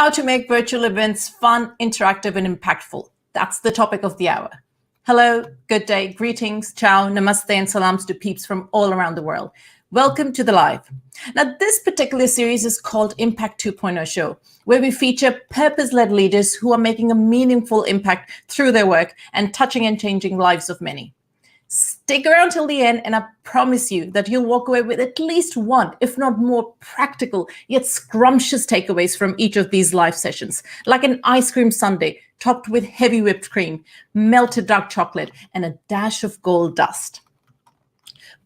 how to make virtual events fun, interactive, and impactful. That's the topic of the hour. Hello, good day, greetings, ciao, namaste, and salams to peeps from all around the world. Welcome to The Live. Now, this particular series is called Impact 2.0 Show, where we feature purpose-led leaders who are making a meaningful impact through their work and touching and changing lives of many. Stick around till the end, and I promise you that you'll walk away with at least one, if not more, practical yet scrumptious takeaways from each of these live sessions, like an ice cream sundae topped with heavy whipped cream, melted dark chocolate, and a dash of gold dust.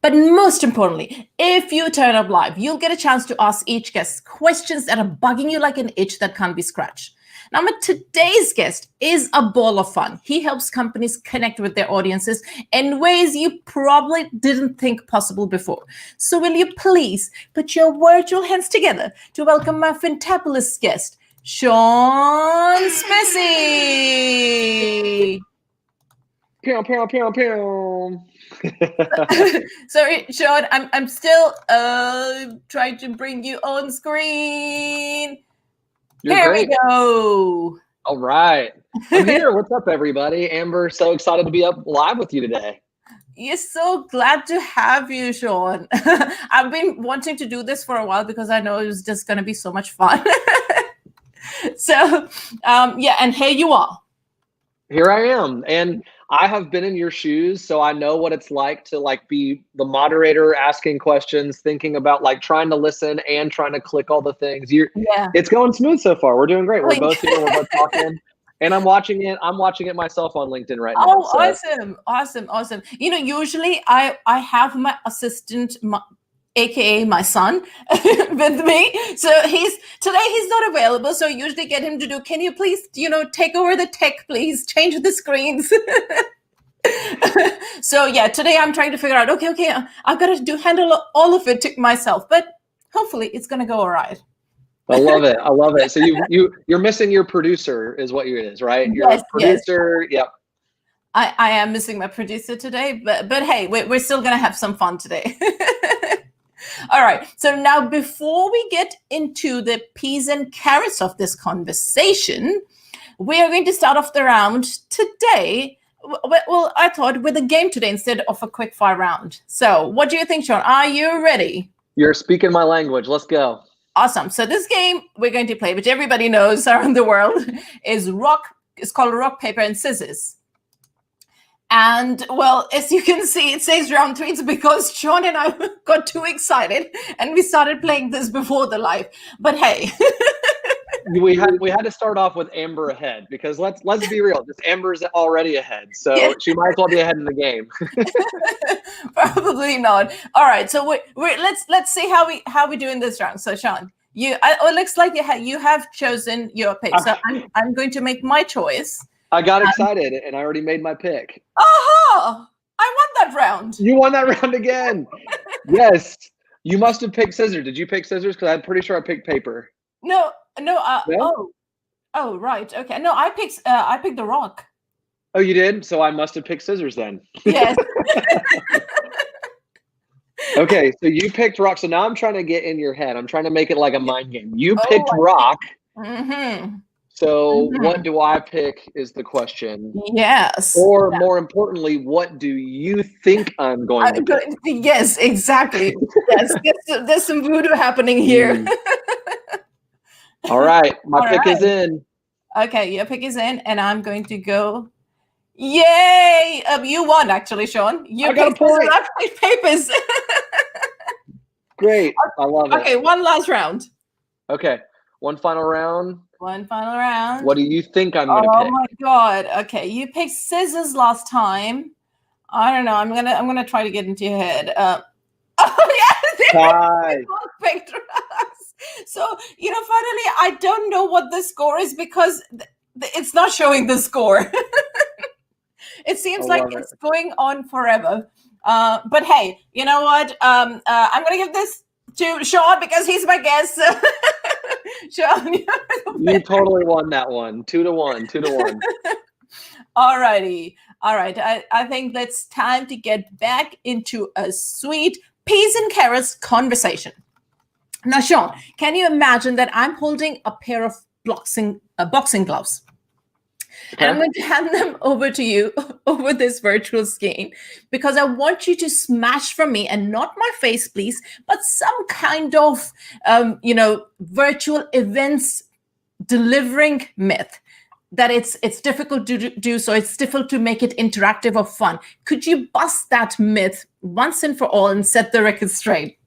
But most importantly, if you turn up live, you'll get a chance to ask each guest questions that are bugging you like an itch that can't be scratched. Now, today's guest is a ball of fun. He helps companies connect with their audiences in ways you probably didn't think possible before. So will you please put your virtual hands together to welcome my fantabulous guest, 𝒄𝒓𝒆𝒂𝒕𝒆. Pew, pew, pew, pew. Sorry, Sean, I'm still trying to bring you on screen. Here we go. All right. I'm here. What's up, everybody? Amber, so excited to be up live with you today. You're so glad to have you, Sean. I've been wanting to do this for a while because I know it was just going to be so much fun. So, yeah, and here you are. Here I am. And I have been in your shoes, so I know what it's like to be the moderator, asking questions, thinking about trying to listen and trying to click all the things. It's going smooth so far. We're doing great. We're both here. We're both talking. And I'm watching it. I'm watching it myself on LinkedIn right now. Oh, so. Awesome. You know, usually I have my assistant, AKA my son, with me. So today he's not available. So I usually get him to do, can you please, take over the tech, please change the screens. So yeah, today I'm trying to figure out, okay, I've got to handle all of it myself, but hopefully it's going to go all right. I love it. So you're missing your producer is what it is, right? Your producer. Yes. Yep. I am missing my producer today, but hey, we're still going to have some fun today. All right. So now, before we get into the peas and carrots of this conversation, we are going to start off the round today. Well, I thought with a game today instead of a quick fire round. So what do you think, Sean? Are you ready? You're speaking my language. Let's go. Awesome. So this game we're going to play, which everybody knows around the world, is called rock, paper, and scissors. And well, as you can see, it says round 3. It's because Sean and I got too excited and we started playing this before the live. But hey, we had to start off with Amber ahead because let's be real. This Amber's already ahead, so she might as well be ahead in the game. Probably not. All right, so let's see how we do in this round. So Sean, it looks like you have chosen your pick. So I'm going to make my choice. I got excited and I already made my pick. Oh, I won that round. You won that round again. Yes. You must have picked scissors. Did you pick scissors? Because I'm pretty sure I picked paper. No. Oh, right. Okay. No, I picked the rock. Oh, you did? So I must have picked scissors then. Yes. Okay, so you picked rock. So now I'm trying to get in your head. I'm trying to make it like a mind game. You picked rock. Mm-hmm. So what do I pick is the question. Yes. Or more importantly, what do you think I'm going to pick? Yes, exactly. Yes, there's some voodoo happening here. All right, my pick is in. Okay, your pick is in, and I'm going to go. Yay! You won, actually, Sean. I got a point. I picked papers. Great, I love it. Okay, one last round. Okay, one final round. One final round. What do you think I'm going to pick? Oh my God! Okay, you picked scissors last time. I don't know. I'm gonna try to get into your head. Oh yeah, picked rocks. So finally, I don't know what the score is because it's not showing the score. It seems like it's going on forever. But hey, you know what? I'm gonna give this to Sean because he's my guest. Sean, you totally won that one. 2-1. 2-1. All righty. All right. I think it's time to get back into a sweet peas and carrots conversation. Now, Sean, can you imagine that I'm holding a pair of boxing gloves. Okay. And I'm going to hand them over to you over this virtual screen because I want you to smash for me, and not my face, please, but some kind of, virtual events delivering myth that it's difficult to do, so it's difficult to make it interactive or fun. Could you bust that myth once and for all and set the record straight?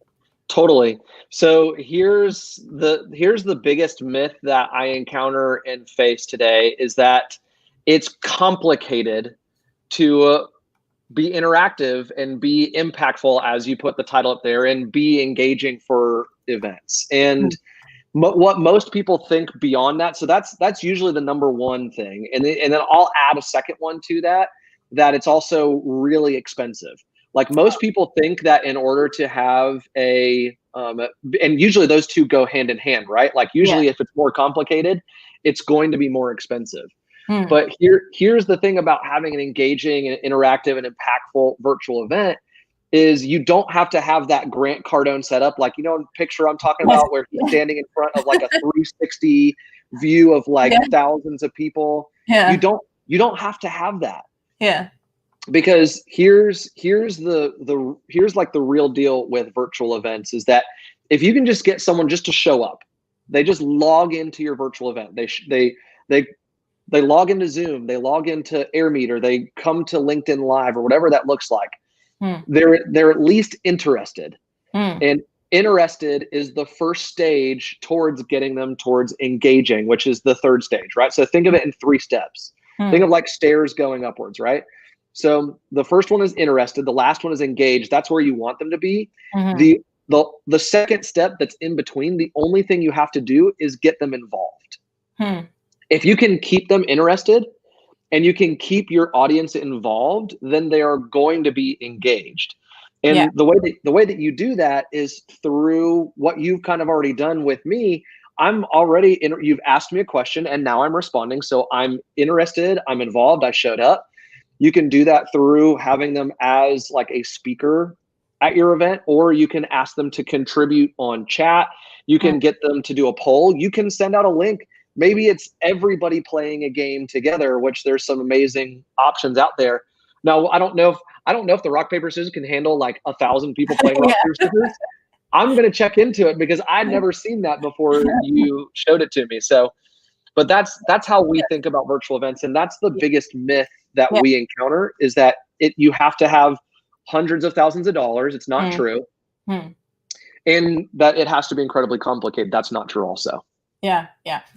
Totally. So here's the biggest myth that I encounter and face today is that it's complicated to be interactive and be impactful, as you put the title up there, and be engaging for events. And what most people think beyond that, so that's usually the number one thing. And then I'll add a second one to that it's also really expensive. Like most people think that in order to have and usually those two go hand in hand, right? Like usually if it's more complicated, it's going to be more expensive. But here's the thing about having an engaging and interactive and impactful virtual event is you don't have to have that Grant Cardone setup. Like, picture I'm talking about where he's standing in front of like a 360 view of like thousands of people. Yeah. You don't have to have that. Yeah. Because here's like the real deal with virtual events is that if you can just get someone just to show up, they just log into your virtual event. They log into Zoom, they log into AirMeet, or they come to LinkedIn Live or whatever that looks like. They're at least interested. And interested is the first stage towards getting them towards engaging, which is the third stage, right? So think of it in 3 steps. Think of like stairs going upwards, right? So the first one is interested. The last one is engaged. That's where you want them to be. The second step that's in between, the only thing you have to do is get them involved. If you can keep them interested and you can keep your audience involved, then they are going to be engaged. And the way that you do that is through what you've kind of already done with me. I'm already you've asked me a question and now I'm responding. So I'm interested, I'm involved, I showed up. You can do that through having them as like a speaker at your event, or you can ask them to contribute on chat. You can get them to do a poll. You can send out a link. Maybe it's everybody playing a game together, which there's some amazing options out there. Now, I don't know if the rock, paper, scissors can handle like 1,000 people playing rock, paper, scissors. I'm going to check into it because I'd never seen that before you showed it to me. So, but that's how we think about virtual events. And that's the biggest myth that we encounter is that you have to have hundreds of thousands of dollars. It's not true. And that it has to be incredibly complicated. That's not true also. Yeah.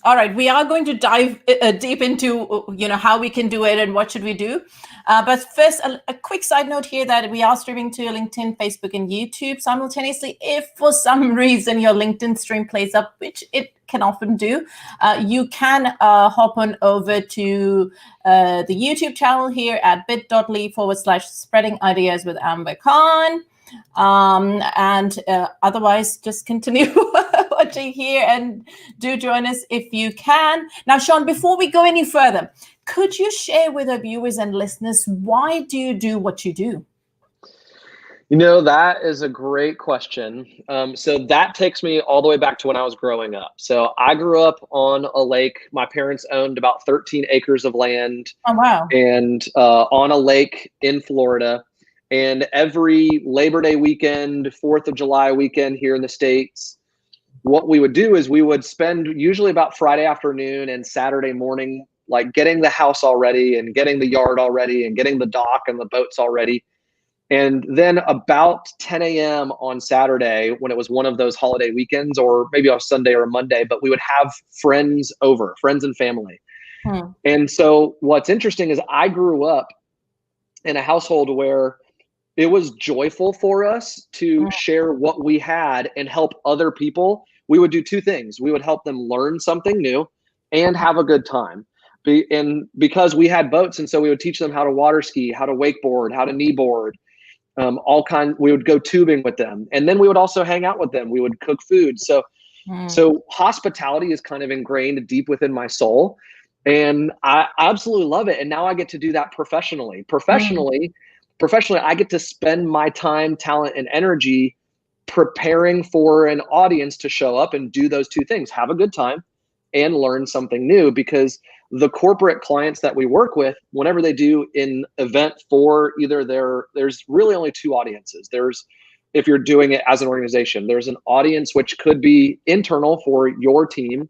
All right. We are going to dive deep into, how we can do it and what should we do. But first, a quick side note here that we are streaming to LinkedIn, Facebook, and YouTube simultaneously. If for some reason your LinkedIn stream plays up, which it can often do, you can hop on over to the YouTube channel here at bit.ly/spreading ideas with Amber Khan. And otherwise, just continue watching here and do join us if you can. Now, Sean, before we go any further, could you share with our viewers and listeners, why do you do what you do? That is a great question. So that takes me all the way back to when I was growing up. So I grew up on a lake. My parents owned about 13 acres of land. Oh, wow. And on a lake in Florida. And every Labor Day weekend, 4th of July weekend here in the States, what we would do is we would spend usually about Friday afternoon and Saturday morning, like getting the house all ready and getting the yard all ready and getting the dock and the boats all ready. And then about 10 a.m. on Saturday, when it was one of those holiday weekends, or maybe on Sunday or Monday, but we would have friends over, friends and family. And so what's interesting is I grew up in a household where it was joyful for us to share what we had and help other people. We would do 2 things. We would help them learn something new and have a good time. And because we had boats, and so we would teach them how to water ski, how to wakeboard, how to kneeboard, we would go tubing with them. And then we would also hang out with them. We would cook food. So hospitality is kind of ingrained deep within my soul. And I absolutely love it. And now I get to do that professionally. Professionally, I get to spend my time, talent, and energy preparing for an audience to show up and do those 2 things: have a good time and learn something new, because the corporate clients that we work with, whenever they do an event for either there's really only two audiences. If you're doing it as an organization, there's an audience which could be internal for your team,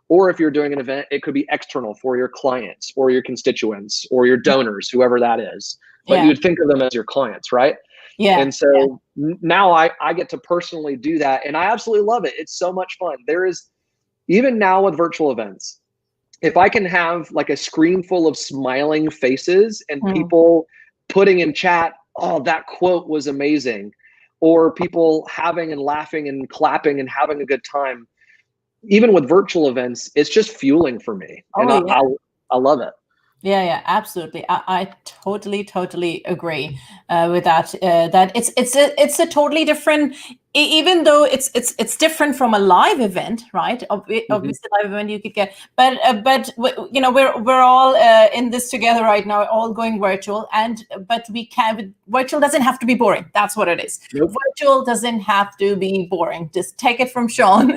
or if you're doing an event, it could be external for your clients or your constituents or your donors, whoever that is. But you would think of them as your clients, right? Yeah. And so now I get to personally do that, and I absolutely love it. It's so much fun. There is, even now with virtual events, if I can have like a screen full of smiling faces and people putting in chat, oh, that quote was amazing, or people having and laughing and clapping and having a good time, even with virtual events, it's just fueling for me. And I love it. Yeah, absolutely. I totally agree with that. That it's a totally different, even though it's different from a live event, right? Obviously, live event you could get, but you know, we're all in this together right now, all going virtual, but virtual doesn't have to be boring. That's what it is. Nope. Virtual doesn't have to be boring. Just take it from Sean.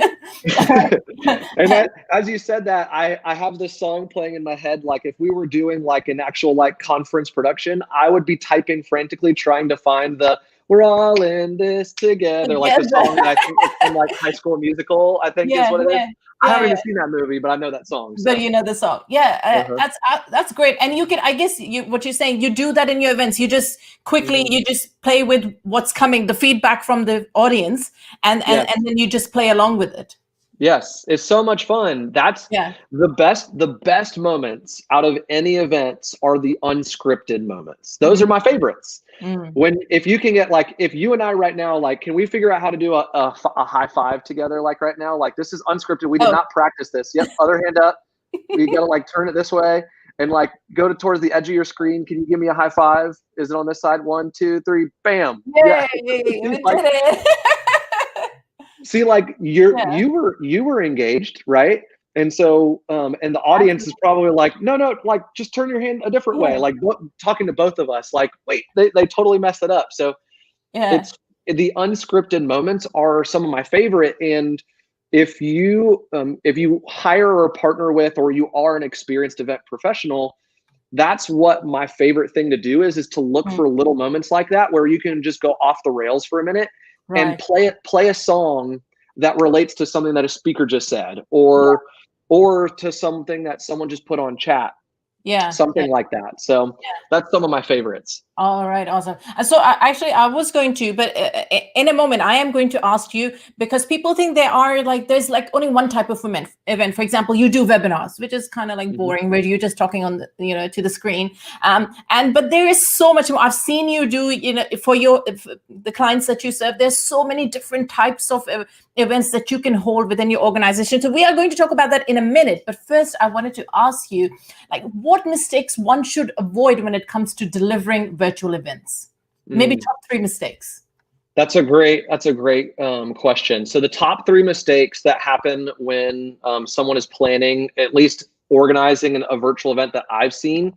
And that, as you said that, I have this song playing in my head. Like if we were doing like an actual like conference production, I would be typing frantically trying to find the "We're all in this together," like the song that I think is from like High School Musical, I think is what it is. I haven't even seen that movie, but I know that song. So. But you know the song. That's great. And you can, I guess what you're saying, you do that in your events. You just quickly, you just play with what's coming, the feedback from the audience, and then you just play along with it. Yes, it's so much fun. That's the best moments out of any events are the unscripted moments. Those are my favorites. If you can get, like, if you and I right now, like, can we figure out how to do a high five together? Like right now, like this is unscripted. We did not practice this. Yep. Other hand up. You got to like turn it this way and like go towards the edge of your screen. Can you give me a high five? Is it on this side? 1, 2, 3, bam. Yay, like, did it. See, like you were engaged, right? And so, and the audience is probably like, no, like just turn your hand a different way. Like talking to both of us, like, wait, they totally messed it up. So it's the unscripted moments are some of my favorite. And if you hire or partner with, or you are an experienced event professional, that's what my favorite thing to do is to look for little moments like that, where you can just go off the rails for a minute. Right. And play a song that relates to something that a speaker just said, or to something that someone just put on chat. Something like that. So that's some of my favorites. All right, awesome. So I was going to, but in a moment I am going to ask you, because people think there's like only one type of event. For example, you do webinars, which is kind of like boring, where you're just talking on the, to the screen. But there is so much more. I've seen you do, for the clients that you serve. There's so many different types of events that you can hold within your organization. So we are going to talk about that in a minute. But first, I wanted to ask you, like, what mistakes one should avoid when it comes to delivering virtual events? Maybe top 3 mistakes. That's a great question. So the top 3 mistakes that happen when someone is planning, at least organizing a virtual event that I've seen,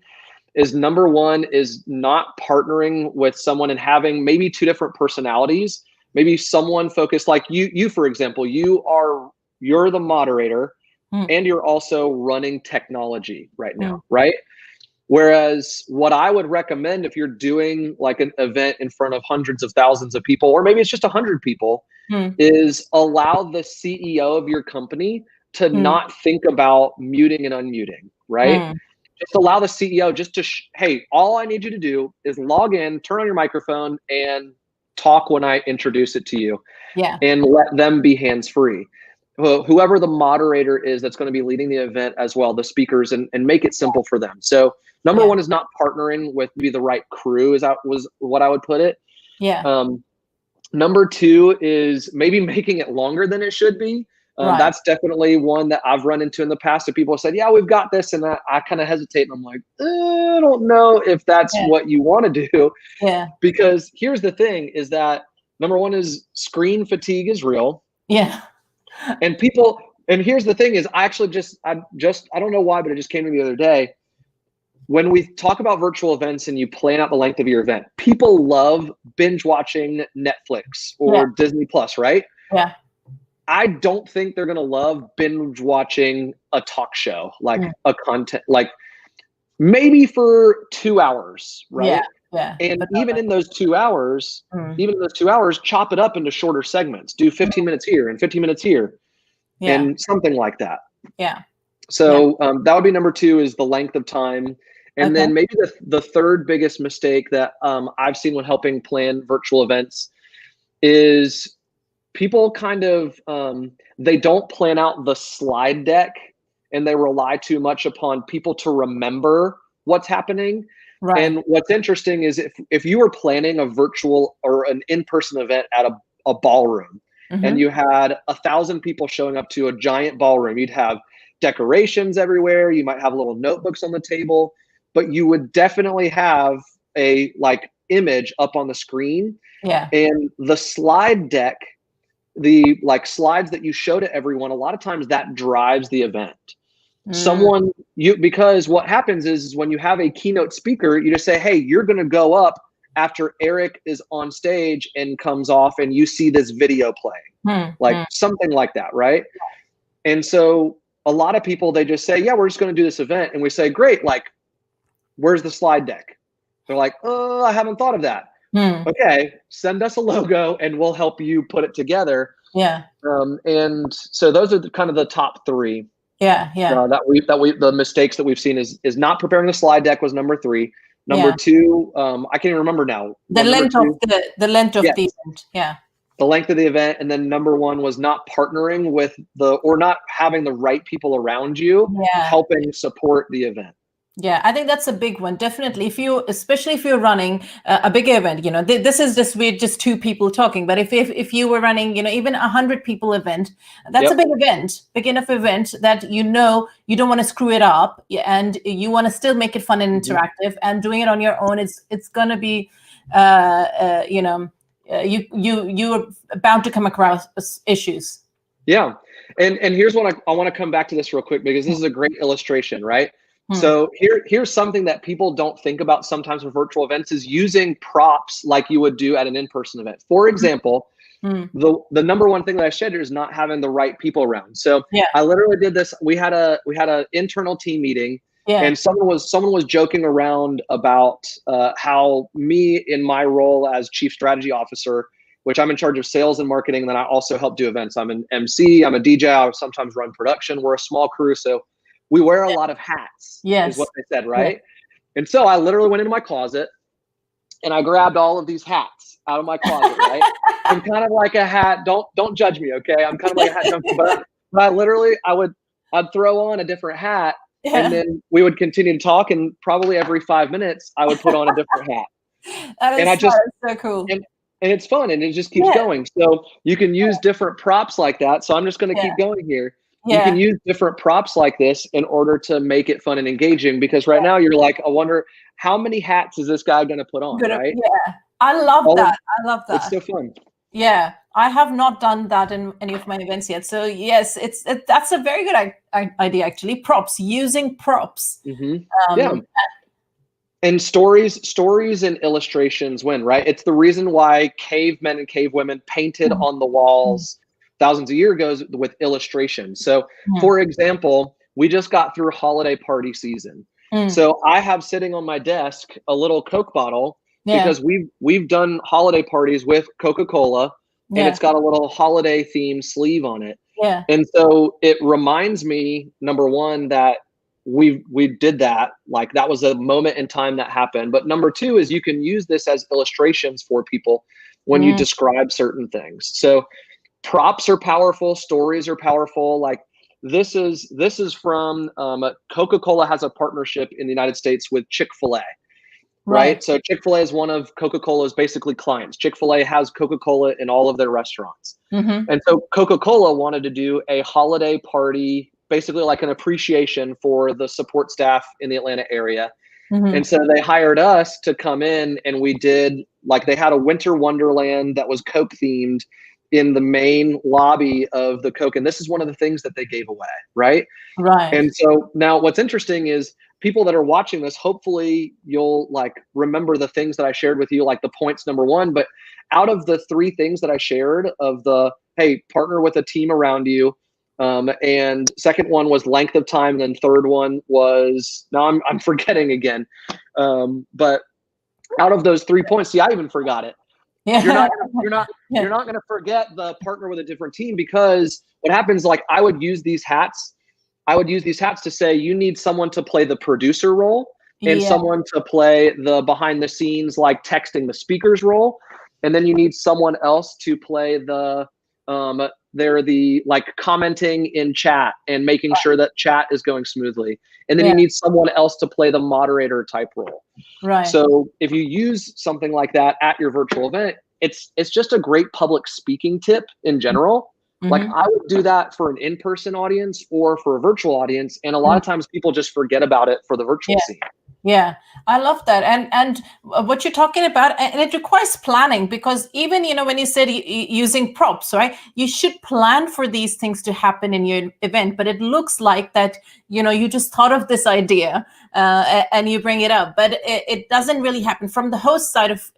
is number 1 is not partnering with someone and having maybe 2 different personalities. Maybe someone focused, like you for example, you're the moderator and you're also running technology right now, right? Whereas what I would recommend, if you're doing like an event in front of hundreds of thousands of people, or maybe it's just 100 people, is allow the CEO of your company to not think about muting and unmuting, right? Just allow the CEO just to, hey, all I need you to do is log in, turn on your microphone, and talk when I introduce it to you. And let them be hands-free. Whoever the moderator is that's going to be leading the event as well, the speakers, and make it simple for them. So number 1 is not partnering with the right crew, was what I would put it. Number 2 is maybe making it longer than it should be. That's definitely one that I've run into in the past. So people said, yeah, we've got this. And I kind of hesitate. And I'm like, I don't know if that's what you want to do. Because here's the thing is that number 1 is screen fatigue is real. And here's the thing is I don't know why, but it just came to me the other day. When we talk about virtual events and you plan out the length of your event, people love binge watching Netflix or Disney Plus, right? I don't think they're gonna love binge watching a talk show, like a content, like maybe for 2 hours, Yeah, right? yeah. And But even in those 2 hours, mm, chop it up into shorter segments. Do 15 minutes here and 15 minutes here, yeah, and something like that. yeah, yeah. So that would be number 2, is the length of time. And Okay. then maybe the third biggest mistake that I've seen when helping plan virtual events is people kind of they don't plan out the slide deck, and they rely too much upon people to remember what's happening. Right. And what's interesting is if you were planning a virtual or an in-person event at a ballroom, and Mm-hmm. you had 1,000 people showing up to a giant ballroom, you'd have decorations everywhere, you might have little notebooks on the table, but you would definitely have a like image up on the screen, Yeah. and the slide deck, the like slides that you show to everyone, a lot of times that drives the event. Mm, Someone you Because what happens is when you have a keynote speaker, you just say, hey, you're going to go up after Eric is on stage and comes off, and you see this video playing, mm, like mm. something like that, right? And so a lot of people, they just say, yeah, we're just going to do this event, and we say, great, like where's the slide deck? They're like, oh, I haven't thought of that. Mm. Okay, send us a logo and we'll help you put it together. Yeah. And so those are kind of the top 3 Yeah. Yeah. the mistakes that we've seen is not preparing the slide deck was number 3. Number Yeah. 2, I can't even remember now. The Number length of 2, the length of yes, the event. Yeah. the length of the event, and then number 1 was not partnering with or not having the right people around you Yeah. helping support the event. Yeah, I think that's a big one. Definitely, especially if you're running a big event, this is just we're just 2 people talking. But if you were running, even 100 people event, that's a Yep. big event, big enough event that you don't want to screw it up, and you want to still make it fun and Mhm. interactive. And doing it on your own, it's gonna be, you're bound to come across issues. Yeah. And here's what I want to come back to this real quick, because this is a great illustration, right? Hmm. So here's something that people don't think about sometimes with virtual events, is using props like you would do at an in-person event. For example, Hmm. the number 1 thing that I shared is not having the right people around. So Yeah. I literally did this. We had a internal team meeting, Yeah. and someone was joking around about how me, in my role as chief strategy officer, which I'm in charge of sales and marketing, and then I also help do events. I'm an MC, I'm a DJ, I sometimes run production. We're a small crew, so we wear a lot of hats, is what Yes. they said, Yeah. right? And so I literally went into my closet and I grabbed all of these hats out of my closet, right? I'm kind of like a hat. Don't judge me, okay? I'm kind of like a hat junkie, but I'd throw on a different hat, and Yeah. then we would continue to talk, and probably every 5 minutes I would put on a different hat. That And I is just so cool. and it's fun, and it just keeps Yeah. going. So you can use different props like that. So I'm just going to Yeah. keep going here. You can Yeah. use different props like this in order to make it fun and engaging, because right now you're like, I wonder how many hats is this guy going to put on, right? Yeah. I love All of that. I love It's that. so fun. Yeah. I have not done that in any of my events yet. So yes, that's a very good idea, actually. Props, using props. Yeah. Um, And stories and illustrations win, right? It's the reason why cavemen and cavewomen painted mm, on the mm, walls thousands of years ago with illustrations. So, mm, for example, we just got through holiday party season. mm. So I have sitting on my desk a little Coke bottle, Yeah. because we've done holiday parties with Coca-Cola, and Yeah. it's got a little holiday themed sleeve on it. Yeah. And so it reminds me, number 1, that we did that, like that was a moment in time that happened. But number 2 is you can use this as illustrations for people when you Mm, describe certain things. So props are powerful, stories are powerful. Like this is from Coca-Cola has a partnership in the United States with Chick-fil-A, right. right? So Chick-fil-A is one of Coca-Cola's basically clients. Chick-fil-A has Coca-Cola in all of their restaurants. Mm-hmm. And so Coca-Cola wanted to do a holiday party, basically like an appreciation for the support staff in the Atlanta area. And Mm-hmm. so they hired us to come in, and we did, like, they had a winter wonderland that was Coke themed in the main lobby of the Coke. And this is one of the things that they gave away, right? Right. And so now what's interesting is people that are watching this, hopefully you'll like remember the things that I shared with you, like the points number one. But out of the 3 things that I shared of the, hey, partner with a team around you, and second one was length of time, and then third one was, now I'm forgetting again. But out of those 3 points, see, I even forgot it. Yeah. You're not going to forget the partner with a different team, because what happens, like I would use these hats to say, you need someone to play the producer role and someone to play the behind the scenes, like texting the speakers role. And then you need someone else to play the, they're the like commenting in chat and making sure that chat is going smoothly. And then you need someone else to play the moderator type role. Right. So if you use something like that at your virtual event, it's just a great public speaking tip in general. Like I would do that for an in-person audience or for a virtual audience. And a lot of times people just forget about it for the virtual scene. Yeah, I love that. And what you're talking about, and it requires planning, because even, when you said using props, right, you should plan for these things to happen in your event. But it looks like that, you just thought of this idea and you bring it up, but it doesn't really happen from the host side of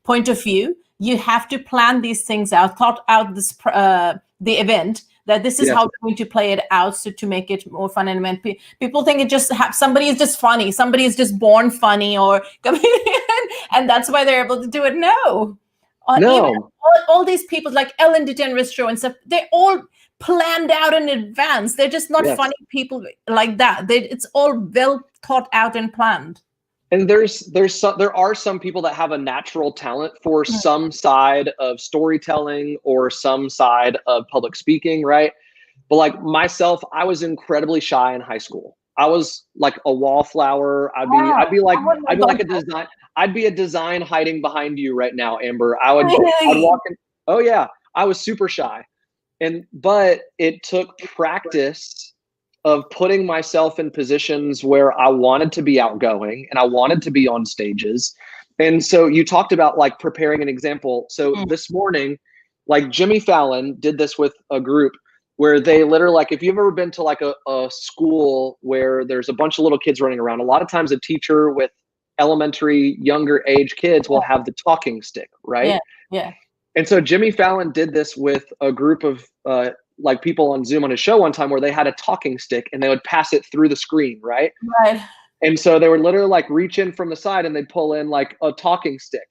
point of view. You have to plan these things out, thought out this the event, that this is how we're going to play it out, so to make it more fun. And when people think it just somebody is just funny, somebody is just born funny or comedian, and that's why they're able to do it. No. Even all these people like Ellen DeGeneres show and stuff, they're all planned out in advance. They're just not funny people like that. It's all well thought out and planned. And there are some people that have a natural talent for some side of storytelling or some side of public speaking, right? But like myself, I was incredibly shy in high school. I was like a wallflower. I'd be a design hiding behind you right now, Amber. I'd walk in. Oh yeah, I was super shy, but it took practice of putting myself in positions where I wanted to be outgoing and I wanted to be on stages. And so you talked about like preparing an example. So this morning, like Jimmy Fallon did this with a group where they literally, like, if you've ever been to like a school where there's a bunch of little kids running around, a lot of times a teacher with elementary, younger age kids will have the talking stick, right? Yeah. And so Jimmy Fallon did this with a group of like people on Zoom on his show one time, where they had a talking stick and they would pass it through the screen, right? Right. And so they would literally like reach in from the side and they'd pull in like a talking stick.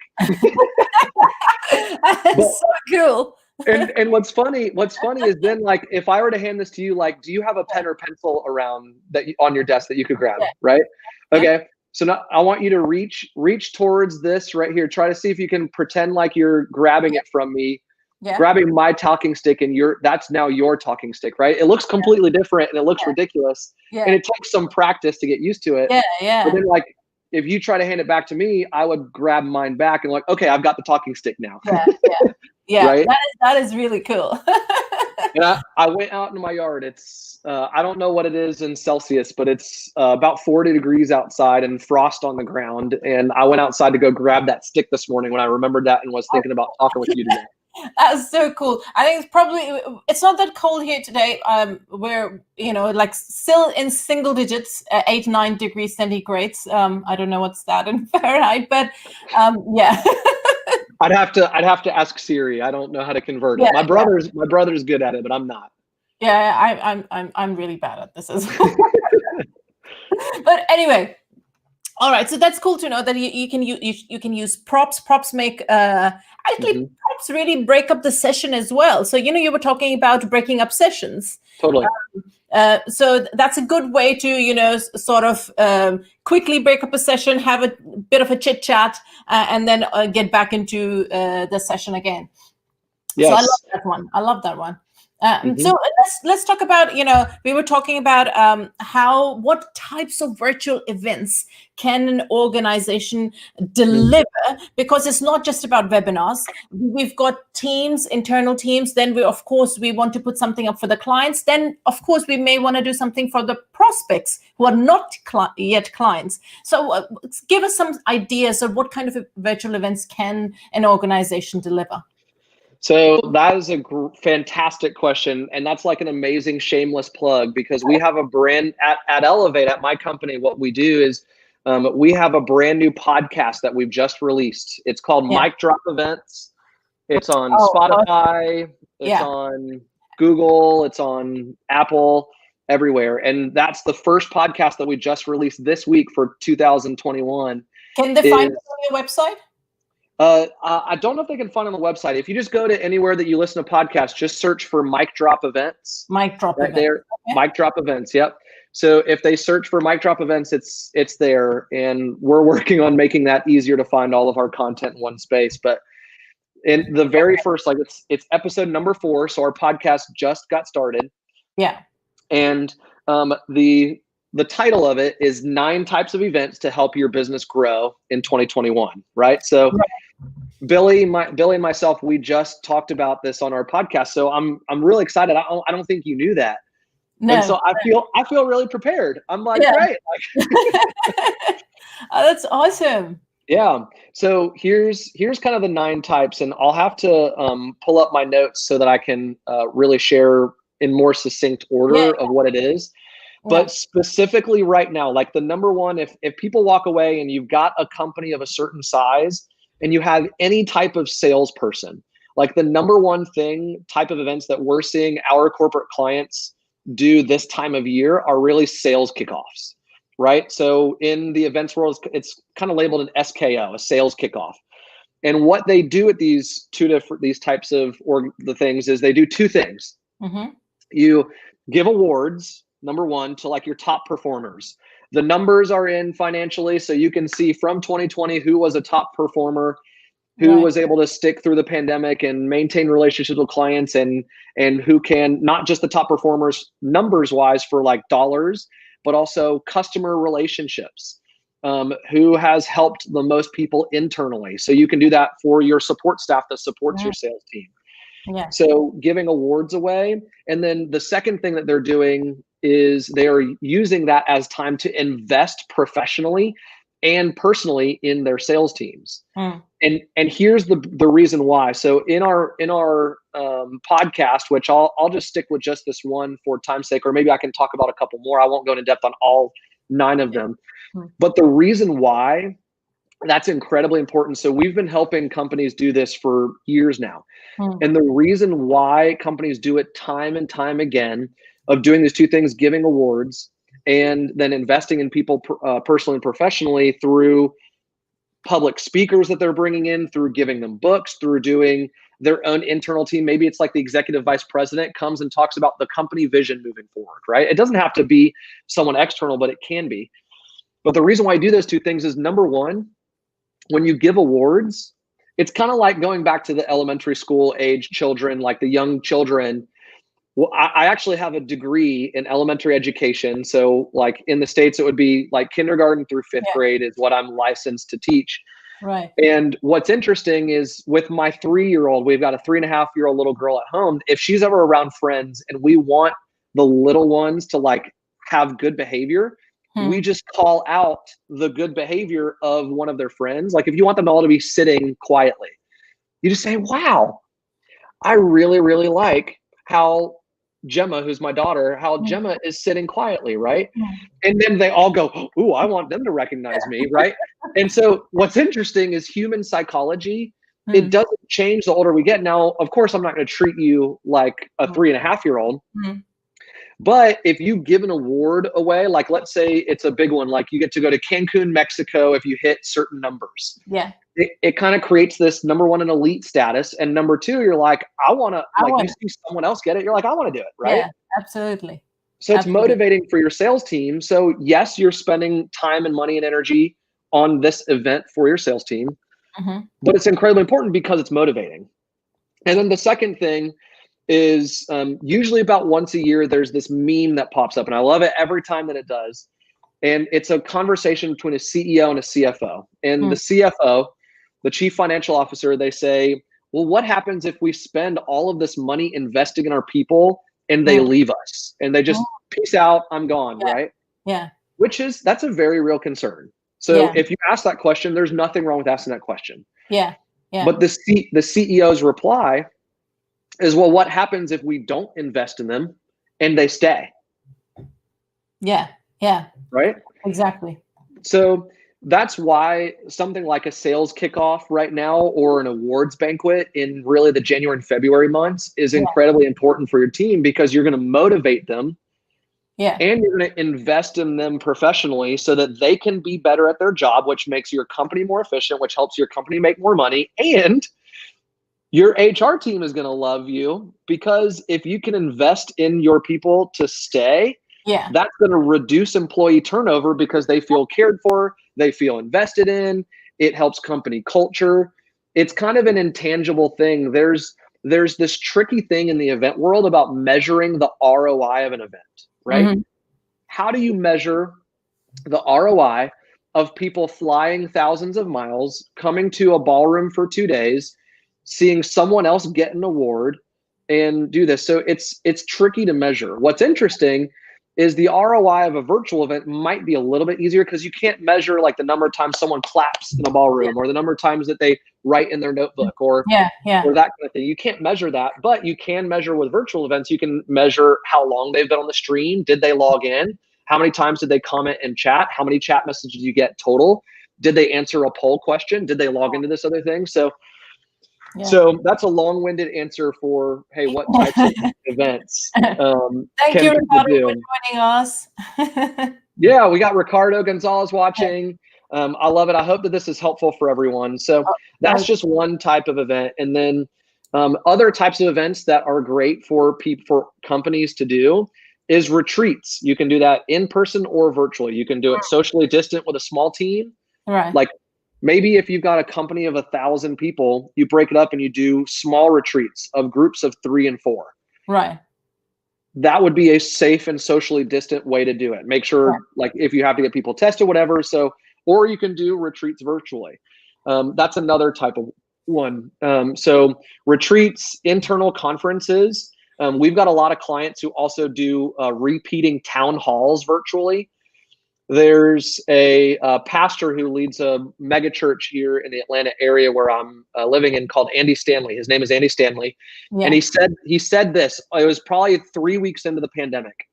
That's so cool. And what's funny is then, like, if I were to hand this to you, like, do you have a pen or pencil around on your desk that you could grab? Right? Okay. So now I want you to reach towards this right here. Try to see if you can pretend like you're grabbing it from me. Grabbing my talking stick, and that's now your talking stick, right? It looks completely different and it looks ridiculous. And it takes some practice to get used to it. But then, like, if you try to hand it back to me, I would grab mine back and like, okay, I've got the talking stick now. Right? That is really cool. And I went out in my yard. It's I don't know what it is in Celsius, but it's about 40 degrees outside and frost on the ground. And I went outside to go grab that stick this morning when I remembered that and was thinking about talking with you today. That's so cool. I think it's not that cold here today. We're, like still in single digits, 8-9 degrees centigrades. I don't know what's that in Fahrenheit, but yeah. I'd have to ask Siri. I don't know how to convert it. My brother's good at it, but I'm not. Yeah, I'm really bad at this as well. But anyway. All right, so that's cool to know that you can use props. Props make actually props really break up the session as well. So you were talking about breaking up sessions. Totally. So that's a good way to sort of quickly break up a session, have a bit of a chit chat, and then get back into the session again. Yes. So I love that one. So let's talk about, we were talking about what types of virtual events can an organization deliver, because it's not just about webinars. We've got teams, internal teams. Then we want to put something up for the clients. Then of course we may want to do something for the prospects who are not yet clients. So give us some ideas of what kind of virtual events can an organization deliver. So that is a fantastic question. And that's like an amazing shameless plug, because we have a brand at Elevate, at my company. What we do is we have a brand new podcast that we've just released. It's called 𝒏𝒂𝒕𝒆. It's on Spotify. It's on Google. It's on Apple, everywhere. And that's the first podcast that we just released this week for 2021. Can they find it on your website? I don't know if they can find it on the website. If you just go to anywhere that you listen to podcasts, just search for Mic Drop Events. Mic Drop right Events. there. Okay. Mic Drop Events. Yep. So if they search for Mic Drop Events, it's there, and we're working on making that easier to find all of our content in one space. But in the very first, like it's episode number 4, so our podcast just got started. Yeah. And the title of it is 9 types of events to help your business grow in 2021. Right. So. Right. Billy and myself, we just talked about this on our podcast, so I'm really excited. I don't think you knew that, and so I feel really prepared. I'm like, great. Oh, that's awesome. Yeah. So here's kind of the 9 types, and I'll have to pull up my notes so that I can really share in more succinct order of what it is. But specifically right now, like the number one, if people walk away and you've got a company of a certain size, and you have any type of salesperson, like the number one type of events that we're seeing our corporate clients do this time of year are really sales kickoffs, right? So in the events world, it's kind of labeled an SKO, a sales kickoff. And what they do at these types of the things is they do 2 things. Mm-hmm. You give awards, number 1, to like your top performers. The numbers are in financially, so you can see from 2020 who was a top performer, who was able to stick through the pandemic and maintain relationships with clients, and who can, not just the top performers numbers wise for like dollars, but also customer relationships, who has helped the most people internally. So you can do that for your support staff that supports your sales team. Yeah. So giving awards away. And then the second thing that they're doing is they are using that as time to invest professionally and personally in their sales teams. And here's the reason why. So in our podcast, which I'll just stick with just this one for time's sake, or maybe I can talk about a couple more. I won't go into depth on all 9 of them. But the reason why that's incredibly important. So we've been helping companies do this for years now. And the reason why companies do it time and time again, of doing these 2 things, giving awards and then investing in people personally and professionally through public speakers that they're bringing in, through giving them books, through doing their own internal team. Maybe it's like the executive vice president comes and talks about the company vision moving forward, right? It doesn't have to be someone external, but it can be. But the reason why I do those 2 things is, number 1, when you give awards, it's kind of like going back to the elementary school age children, like the young children. Well, I actually have a degree in elementary education. So like in the States, it would be like kindergarten through 5th grade is what I'm licensed to teach. Right. And what's interesting is with my 3-year-old, we've got a 3.5-year-old little girl at home. If she's ever around friends and we want the little ones to like have good behavior, we just call out the good behavior of one of their friends. Like if you want them all to be sitting quietly, you just say, wow, I really, really like how Gemma, who's my daughter, how Gemma is sitting quietly, right? And then they all go, ooh, I want them to recognize me, right? And so what's interesting is human psychology. It doesn't change the older we get. Now, of course, I'm not going to treat you like a 3.5-year-old. But if you give an award away, like let's say it's a big one, like you get to go to Cancun, Mexico, if you hit certain numbers. Yeah. It kind of creates this, number 1, an elite status. And number 2, you're like, you see someone else get it. You're like, I want to do it. Right. Yeah, absolutely. So it's motivating for your sales team. So yes, you're spending time and money and energy on this event for your sales team, but it's incredibly important because it's motivating. And then the second thing is usually about once a year, there's this meme that pops up, and I love it every time that it does. And it's a conversation between a CEO and a CFO. And the CFO, the chief financial officer, they say, well, what happens if we spend all of this money investing in our people and they leave us and they just peace out, I'm gone, right? Yeah. That's a very real concern. So if you ask that question, there's nothing wrong with asking that question. Yeah. Yeah. But the CEO's reply is, well, what happens if we don't invest in them and they stay? Yeah. Yeah. Right? Exactly. So that's why something like a sales kickoff right now, or an awards banquet in really the January and February months, is incredibly important for your team, because you're going to motivate them. Yeah. And you're going to invest in them professionally so that they can be better at their job, which makes your company more efficient, which helps your company make more money. And your HR team is going to love you, because if you can invest in your people to stay, Yeah. that's going to reduce employee turnover, because they feel cared for, they feel invested in. It helps company culture. It's kind of an intangible thing. There's this tricky thing in the event world about measuring the ROI of an event, right? Mm-hmm. How do you measure the ROI of people flying thousands of miles, coming to a ballroom for 2 days, seeing someone else get an award and do this? So it's tricky to measure. What's interesting is the ROI of a virtual event might be a little bit easier, because you can't measure like the number of times someone claps in a ballroom, or the number of times that they write in their notebook, or Yeah. Yeah. that kind of thing. You can't measure that, but you can measure with virtual events. You can measure how long they've been on the stream. Did they log in? How many times did they comment and chat? How many chat messages you get total? Did they answer a poll question? Did they log into this other thing? So that's a long-winded answer for, hey, what types of events Thank you, can people Ricardo, for do? joining us. Yeah, we got Ricardo Gonzalez watching. I love it. I hope that this is helpful for everyone. So that's just one type of event. And then other types of events that are great for companies to do is retreats. You can do that in person or virtually. You can do it socially distant with a small team. Right. Like maybe if you've got a company of 1,000 people, you break it up and you do small retreats of groups of 3 and 4. Right. That would be a safe and socially distant way to do it. Make sure, like, if you have to get people tested, whatever. So, or you can do retreats virtually. That's another type of one. So retreats, internal conferences. We've got a lot of clients who also do repeating town halls virtually. There's a pastor who leads a mega church here in the Atlanta area where I'm living in, called Andy Stanley. His name is Andy Stanley. Yeah. And he said this, it was probably 3 weeks into the pandemic.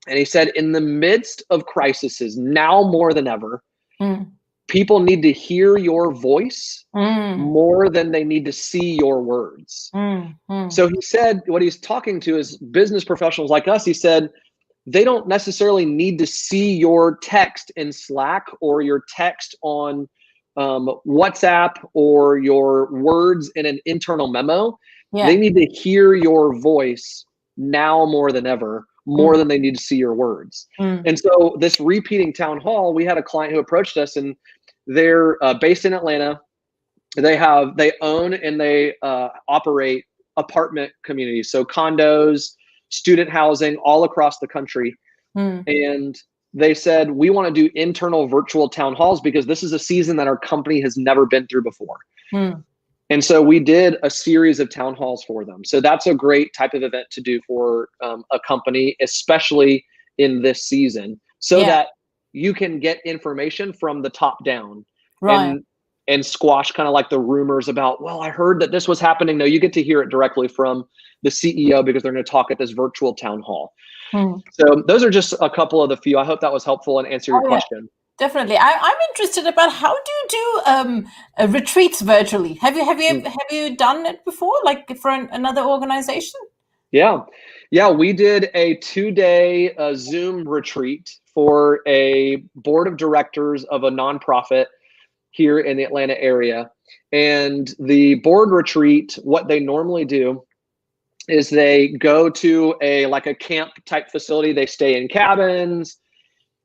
And he said, in the midst of crises, now more than ever, people need to hear your voice more than they need to see your words. So he said, what he's talking to is business professionals like us. He said, they don't necessarily need to see your text in Slack or your text on WhatsApp or your words in an internal memo. Yeah. They need to hear your voice now more than ever, more than they need to see your words. And so this repeating town hall, we had a client who approached us, and they're based in Atlanta. They own and they operate apartment communities, so condos, student housing all across the country. And they said, we want to do internal virtual town halls because this is a season that our company has never been through before. And so we did a series of town halls for them. So that's a great type of event to do for a company, especially in this season, so that you can get information from the top down. Right. And squash kind of like the rumors about, well, I heard that this was happening. No, you get to hear it directly from the CEO, because they're going to talk at this virtual town hall. So those are just a couple of the few. I hope that was helpful and answered your question. Definitely. I'm interested about, how do you do retreats virtually? Have you done it before, like for another organization? Yeah. We did a 2-day Zoom retreat for a board of directors of a nonprofit here in the Atlanta area. And the board retreat, what they normally do is they go to a camp type facility. They stay in cabins,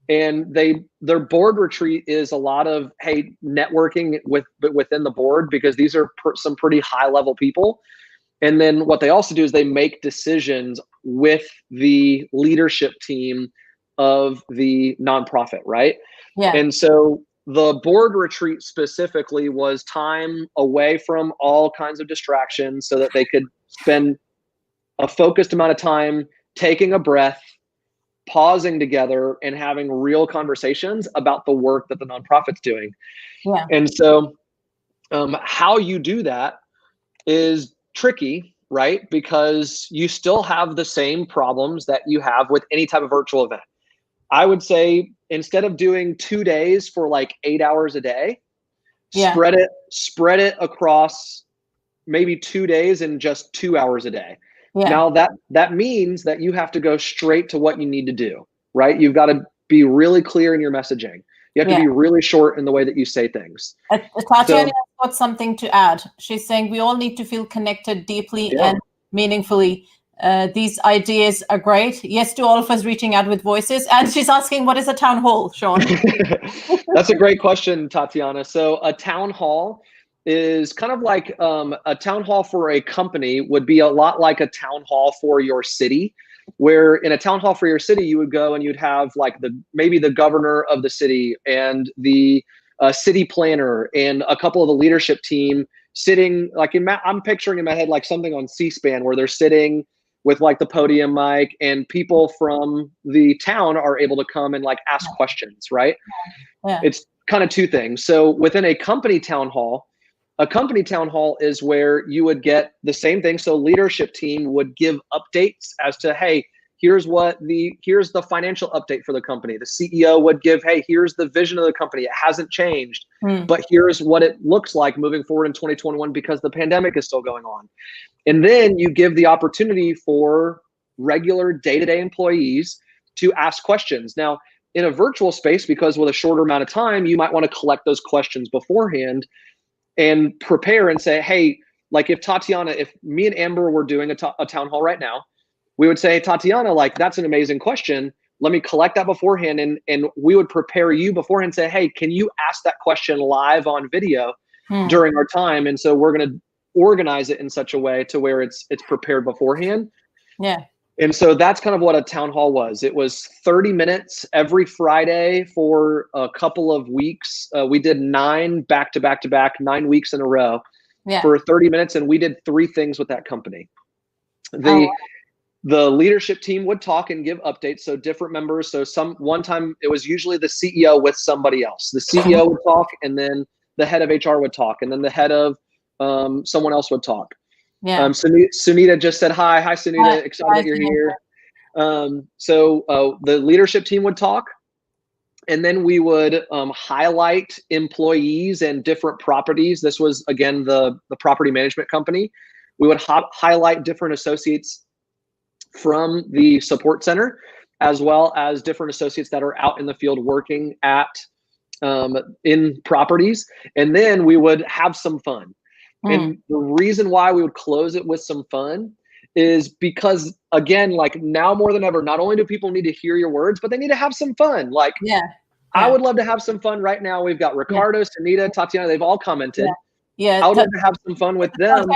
and their board retreat is a lot of, hey, networking within the board, because these are some pretty high level people. And then what they also do is they make decisions with the leadership team of the nonprofit, right? Yeah. And so the board retreat specifically was time away from all kinds of distractions, so that they could spend a focused amount of time taking a breath, pausing together, and having real conversations about the work that the nonprofit's doing. Yeah. And so how you do that is tricky, right? Because you still have the same problems that you have with any type of virtual event. I would say instead of doing 2 days for like 8 hours a day, spread it across maybe 2 days and just 2 hours a day. Now that means that you have to go straight to what you need to do, right? You've got to be really clear in your messaging. You have to be really short in the way that you say things. Tatiana has got something to add. She's saying we all need to feel connected deeply and meaningfully. These ideas are great. Yes to all of us reaching out with voices. And she's asking, what is a town hall, Sean? That's a great question, Tatiana. So a town hall is kind of like a town hall for a company would be a lot like a town hall for your city, where in a town hall for your city, you would go and you'd have like maybe the governor of the city and the city planner and a couple of the leadership team sitting like I'm picturing in my head like something on C-SPAN where they're sitting with like the podium mic and people from the town are able to come and like ask questions, right? It's kind of two things. So within a company town hall is where you would get the same thing. So leadership team would give updates as to, hey, here's the financial update for the company. The CEO would give, hey, here's the vision of the company. It hasn't changed, but here's what it looks like moving forward in 2021 because the pandemic is still going on. And then you give the opportunity for regular day-to-day employees to ask questions. Now, in a virtual space, because with a shorter amount of time, you might want to collect those questions beforehand and prepare and say, hey, like if me and Amber were doing a town hall right now, we would say, Tatiana, like, that's an amazing question. Let me collect that beforehand. And we would prepare you beforehand and say, hey, can you ask that question live on video during our time? And so we're going to organize it in such a way to where it's prepared beforehand. And so that's kind of what a town hall was. It was 30 minutes every Friday for a couple of weeks. We did 9 back-to-back-to-back, 9 weeks in a row for 30 minutes. And we did 3 things with that company. The leadership team would talk and give updates. So different members. So one time it was usually the CEO with somebody else. The CEO would talk and then the head of HR would talk and then the head of someone else would talk. Sunita just said hi. Hi, Sunita. Excited that you're here. So the leadership team would talk, and then we would highlight employees and different properties. This was, again, the property management company. We would highlight different associates from the support center, as well as different associates that are out in the field working in properties. And then we would have some fun. And the reason why we would close it with some fun is because, again, like now more than ever, not only do people need to hear your words, but they need to have some fun. Like, I would love to have some fun right now. We've got Ricardo, Sunita, Tatiana, they've all commented. I would love to have some fun with them.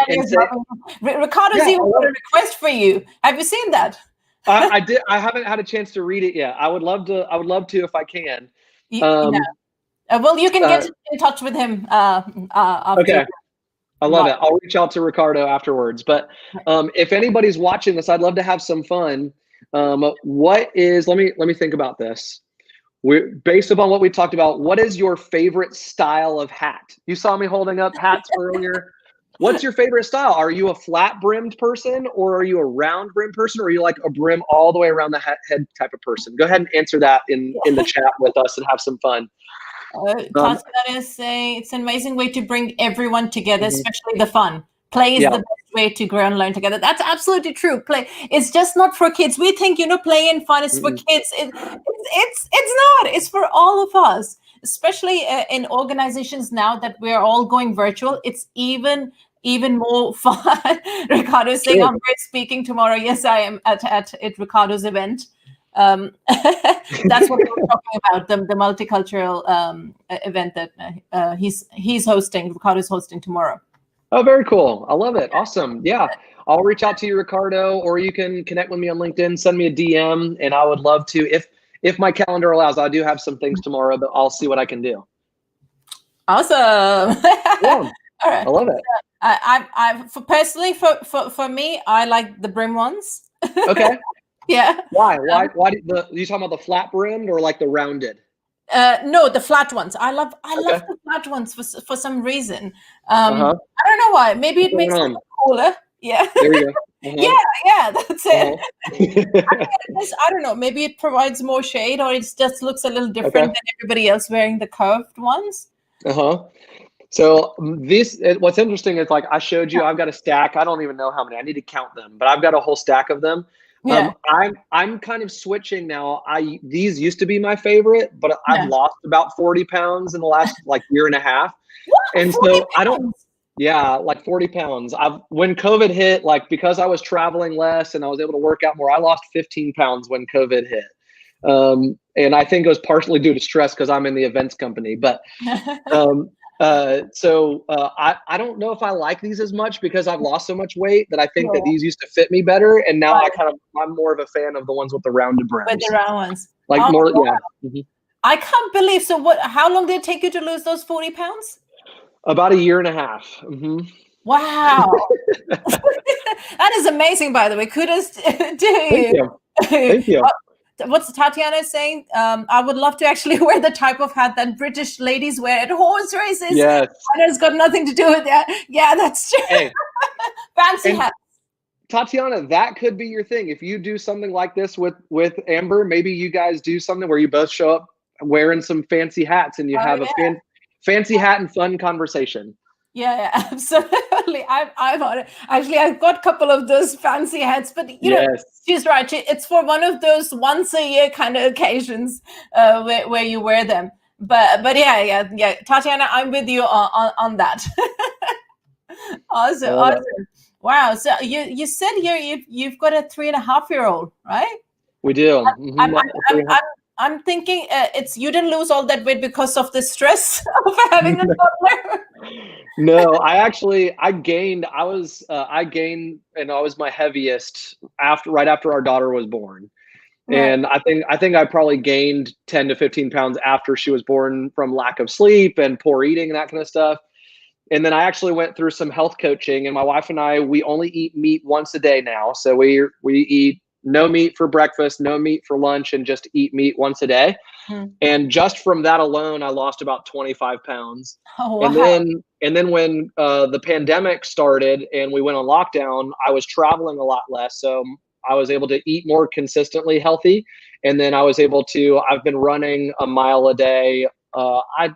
Ricardo's even got a request for you. Have you seen that? I did. I haven't had a chance to read it yet. I would love to if I can. Well, you can get in touch with him after. Okay. I love it. I'll reach out to Ricardo afterwards. But if anybody's watching this, I'd love to have some fun. Let me think about this. Based upon what we talked about, what is your favorite style of hat? You saw me holding up hats earlier. What's your favorite style? Are you a flat brimmed person, or are you a round brimmed person, or are you like a brim all the way around the head type of person? Go ahead and answer that in the chat with us and have some fun. Tatiana is saying it's an amazing way to bring everyone together, especially the fun. Play is the best way to grow and learn together. That's absolutely true. Play, it's just not for kids. We think, play and fun is for kids. It's not. It's for all of us, especially in organizations now that we're all going virtual. It's even more fun. Ricardo is saying, I'm speaking tomorrow. Yes, I am at Ricardo's event. That's what we're talking about, the multicultural event that he's hosting. Ricardo's hosting tomorrow. Oh, very cool. I love it. Awesome. Yeah. I'll reach out to you, Ricardo, or you can connect with me on LinkedIn, send me a DM, and I would love to, if my calendar allows. I do have some things tomorrow, but I'll see what I can do. Awesome. Yeah. All right. I love it. For me, I like the brim ones. Okay. Yeah. Why you talking about the flat brimmed or like the rounded? No, the flat ones. I love the flat ones for some reason. I don't know why. Maybe it makes it look cooler. Yeah. There you go. Yeah, that's it. Uh-huh. I don't know. Maybe it provides more shade, or it just looks a little different Okay. than everybody else wearing the curved ones. Uh-huh. So what's interesting is like I showed you, I've got a stack. I don't even know how many. I need to count them, but I've got a whole stack of them. Yeah. I'm kind of switching now. These used to be my favorite, but I've Yeah. lost about 40 pounds in the last like year and a half. What? And 40 so I don't, pounds? yeah, like 40 pounds. When COVID hit, like because I was traveling less and I was able to work out more, I lost 15 pounds when COVID hit. And I think it was partially due to stress because I'm in the events company. But um, I don't know if I like these as much because I've lost so much weight that I think that Yeah. these used to fit me better. And now Right. I'm more of a fan of the ones with the rounded With the brims. round ones. Like Oh, more, wow. yeah. Mhm. I can't believe. So how long did it take you to lose those 40 pounds? About a year and a half. Mhm. Wow. That is amazing, by the way. Kudos to Thank you. you. Thank you. What's Tatiana saying? I would love to actually wear the type of hat that British ladies wear at horse races. Yes. And it's got nothing to do with that. Yeah, that's true. Hey, Fancy and hat. Tatiana, that could be your thing. If you do something like this with Amber, maybe you guys do something where you both show up wearing some fancy hats and you Oh, have a yeah. fancy hat and fun conversation. Yeah, absolutely. I'm on it. Actually, I've got a couple of those fancy hats, but Yes. she's right. It's for one of those once a year kind of occasions where you wear them. But yeah. Tatiana, I'm with you on that. I Awesome, love it. awesome. Wow. So you said you've got a 3.5-year-old, right? We do. I'm Mhm. I'm I'm I'm, I'm thinking it's you didn't lose all that weight because of the stress of having a toddler. No, I gained. I gained, and I was my heaviest right after our daughter was born. Right. And I think I probably gained 10 to 15 pounds after she was born from lack of sleep and poor eating and that kind of stuff. And then I actually went through some health coaching, and my wife and I, we only eat meat once a day now. So we eat no meat for breakfast, no meat for lunch, and just eat meat once a day. Mm. And just from that alone, I lost about 25 pounds. Oh, And wow. then when the pandemic started and we went on lockdown, I was traveling a lot less. So I was able to eat more consistently healthy. And then I've been running a mile a day. I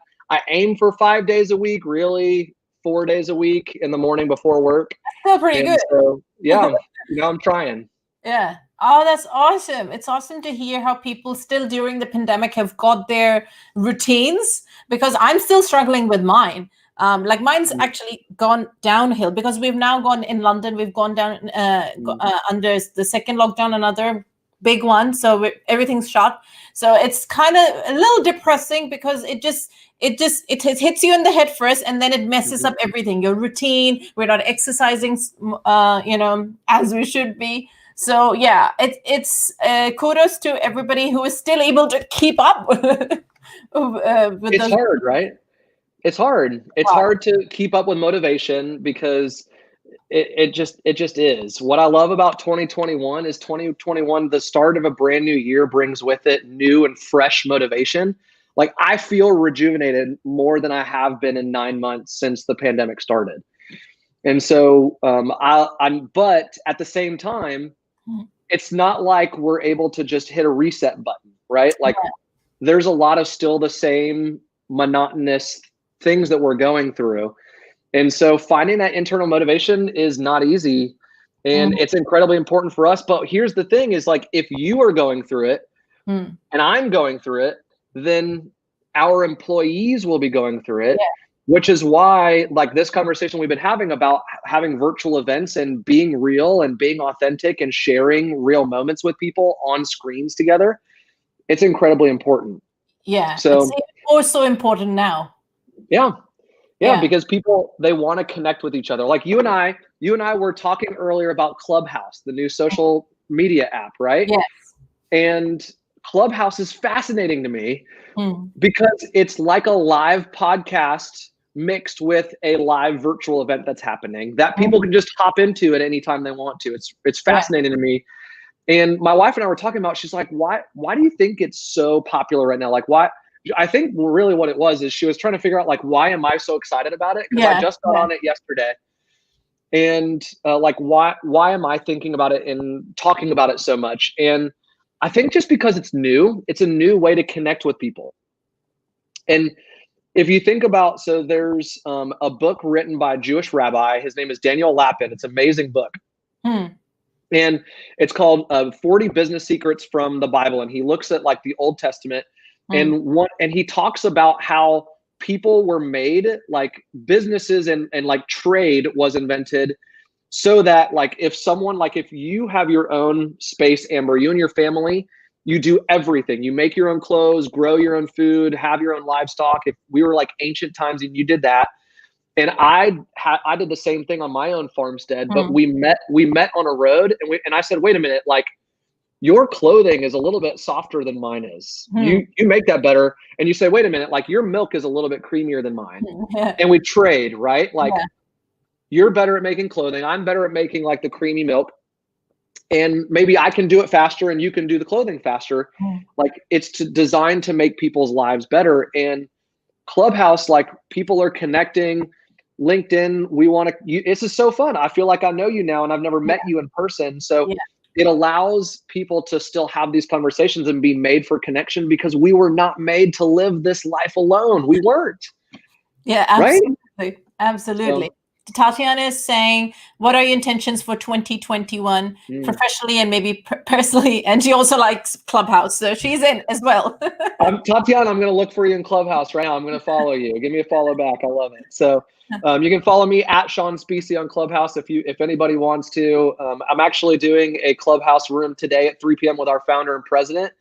aim for 5 days a week, really 4 days a week in the morning before work. Still pretty And good. so, yeah, I'm trying. Yeah. Oh, that's awesome. It's awesome to hear how people still during the pandemic have got their routines, because I'm still struggling with mine. Like mine's actually gone downhill because we've now gone in London. We've gone down under the second lockdown, another big one. So everything's shut. So it's kind of a little depressing because it hits you in the head first, and then it messes up everything. Your routine. We're not exercising, as we should be. So yeah, it's kudos to everybody who is still able to keep up with It's those. hard, right? It's hard. It's hard to keep up with motivation because it just is. What I love about 2021 is 2021, the start of a brand new year brings with it new and fresh motivation. Like I feel rejuvenated more than I have been in 9 months since the pandemic started. And so but at the same time, it's not like we're able to just hit a reset button, right? Like there's a lot of still the same monotonous things that we're going through. And so finding that internal motivation is not easy, and it's incredibly important for us. But here's the thing is like, if you are going through it and I'm going through it, then our employees will be going through it, which is why like this conversation we've been having about having virtual events and being real and being authentic and sharing real moments with people on screens together, it's incredibly important. Yeah, So it's even more so important now. yeah, because people, they want to connect with each other. Like you and I were talking earlier about Clubhouse, the new social media app, right? Yes. And Clubhouse is fascinating to me because it's like a live podcast mixed with a live virtual event that's happening that people can just hop into at any time they want to. It's fascinating to me. And my wife and I were talking about, she's like, why do you think it's so popular right now? Like why? I think really what it was is she was trying to figure out like, why am I so excited about it? Because I just got on it yesterday. And like, why am I thinking about it and talking about it so much? And I think just because it's new, it's a new way to connect with people. And if you think about, so there's a book written by a Jewish rabbi. His name is Daniel Lapin. It's an amazing book. And it's called 40 Business Secrets from the Bible. And he looks at like the Old Testament and he talks about how people were made, like businesses and like trade was invented so that like if someone, like if you have your own space, Amber, you and your family, you do everything. You make your own clothes, grow your own food, have your own livestock. If we were like ancient times and you did that, and I did the same thing on my own farmstead, but we met on a road and I said, wait a minute, like your clothing is a little bit softer than mine is. You make that better. And you say, wait a minute, like your milk is a little bit creamier than mine. And we trade, right? Like you're better at making clothing. I'm better at making like the creamy milk. And maybe I can do it faster and you can do the clothing faster. Like it's designed to make people's lives better. And Clubhouse, like people are connecting. LinkedIn, this is so fun. I feel like I know you now and I've never met you in person. So it allows people to still have these conversations and be made for connection because we were not made to live this life alone. We weren't. Yeah, absolutely. Right? Absolutely. So, Tatiana is saying, what are your intentions for 2021 professionally and maybe personally? And she also likes Clubhouse, so she's in as well. Tatiana, I'm going to look for you in Clubhouse right now. I'm going to follow you. Give me a follow back. I love it. So you can follow me at Sean Specie on Clubhouse if anybody wants to. I'm actually doing a Clubhouse room today at 3 p.m. with our founder and president.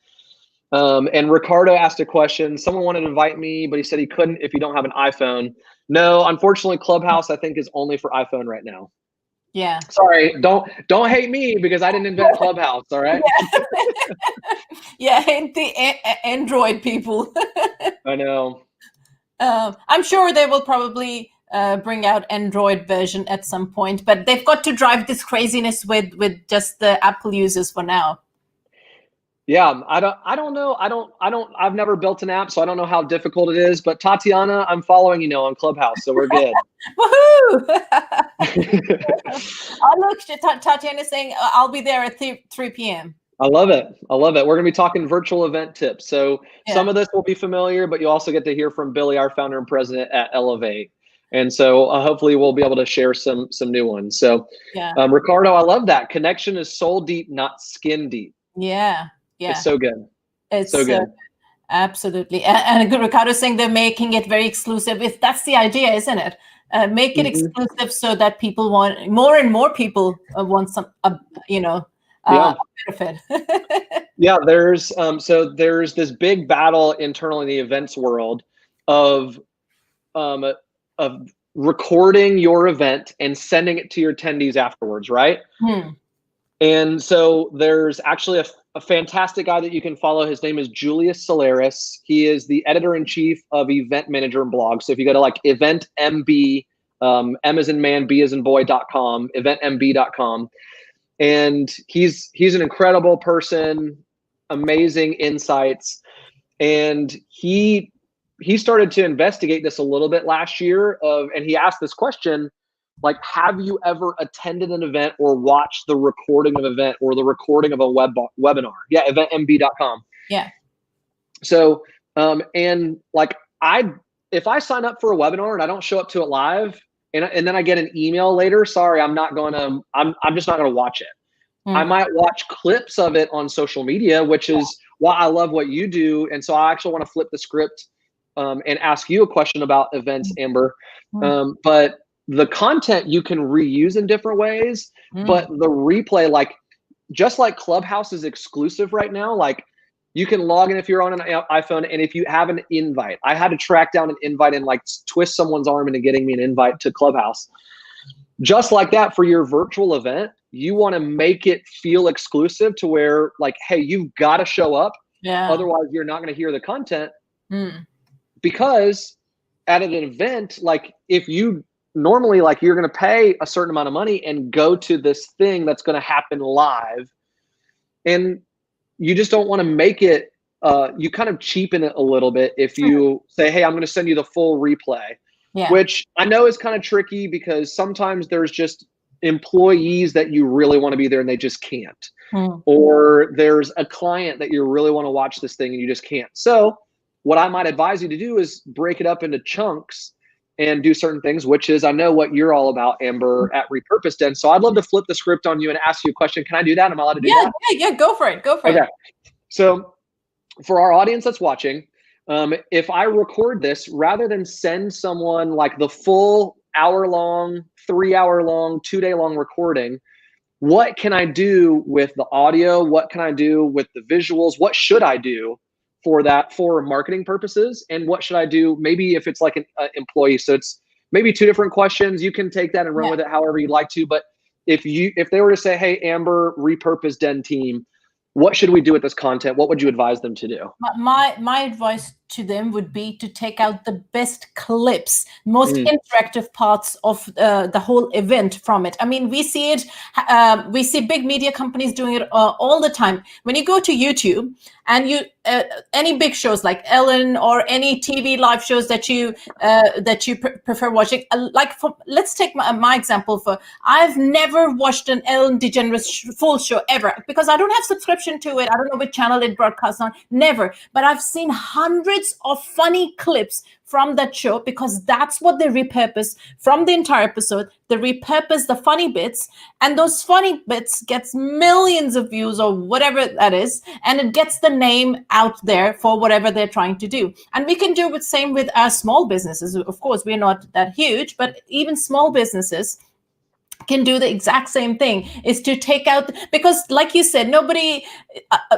And Ricardo asked a question. Someone wanted to invite me, but he said he couldn't if you don't have an iPhone. No, unfortunately, Clubhouse I think is only for iPhone right now. Yeah. Sorry, don't hate me because I didn't invent Clubhouse. All right. Yeah, hate the Android people. I know. I'm sure they will probably bring out Android version at some point, but they've got to drive this craziness with just the Apple users for now. Yeah, I don't know. I've never built an app, so I don't know how difficult it is. But Tatiana, I'm following you on Clubhouse, so we're good. Woohoo! Look, Tatiana is saying I'll be there at 3 p.m. I love it. I love it. We're going to be talking virtual event tips. So some of this will be familiar, but you also get to hear from Billy, our founder and president at 𝒂𝒂𝒏𝒕𝒔. And so hopefully we'll be able to share some new ones. So Ricardo, I love that. Connection is soul deep, not skin deep. Yeah. Yeah. It's so good. It's so good. Absolutely. And Ricardo's saying they're making it very exclusive. If that's the idea, isn't it? Make it exclusive so that people want more and more people want some, benefit. Yeah, there's this big battle internally in the events world of recording your event and sending it to your attendees afterwards, right? And so there's actually a fantastic guy that you can follow. His name is Julius Solaris. He is the editor-in-chief of Event Manager and Blog. So if you go to like eventmb, M as in man, B as in boy.com, eventmb.com. And he's an incredible person, amazing insights. And he started to investigate this a little bit last year and he asked this question, like, have you ever attended an event or watched the recording of an event or the recording of a webinar? Yeah, eventmb.com. Yeah. So, and like if I sign up for a webinar and I don't show up to it live and then I get an email later, sorry, I'm just not going to watch it. I might watch clips of it on social media, which is why I love what you do. And so I actually want to flip the script and ask you a question about events, Amber. But the content you can reuse in different ways, but the replay, like just like Clubhouse is exclusive right now, like you can log in if you're on an iPhone and if you have an invite. I had to track down an invite and like twist someone's arm into getting me an invite to Clubhouse. Just like that for your virtual event, you want to make it feel exclusive to where like, hey, you've got to show up. Yeah. Otherwise you're not going to hear the content. Because at an event, like if you normally like you're going to pay a certain amount of money and go to this thing that's going to happen live, and you just don't want to make it you kind of cheapen it a little bit if you say, hey, I'm going to send you the full replay, which I know is kind of tricky because sometimes there's just employees that you really want to be there and they just can't. Or there's a client that you really want to watch this thing and you just can't. So what I might advise you to do is break it up into chunks and do certain things, which is, I know what you're all about, Amber, at Repurposed. And so I'd love to flip the script on you and ask you a question. Can I do that? Am I allowed to do that? Yeah, go for it. Go for it. Okay. So for our audience that's watching, if I record this, rather than send someone like the full hour-long, 3-hour-long, 2-day-long recording, what can I do with the audio? What can I do with the visuals? What should I do for that, for marketing purposes? And what should I do maybe if it's like an employee? So it's maybe 2 different questions. You can take that and run with it however you'd like to. But if they were to say, hey, Amber, Repurposed Den team, what should we do with this content? What would you advise them to do? My advice to them would be to take out the best clips, most interactive parts of the whole event from it. I mean, we see it, we see big media companies doing it all the time. When you go to YouTube and any big shows like Ellen or any TV live shows that you prefer watching, let's take my example. I've never watched an Ellen DeGeneres full show ever because I don't have subscription to it. I don't know which channel it broadcasts on, never. But I've seen hundreds of funny clips from that show because that's what they repurpose from the entire episode. They repurpose the funny bits, and those funny bits gets millions of views or whatever that is, and it gets the name out there for whatever they're trying to do. And we can do the same with our small businesses. Of course, we're not that huge, but even small businesses can do the exact same thing, is to take out, because like you said, nobody,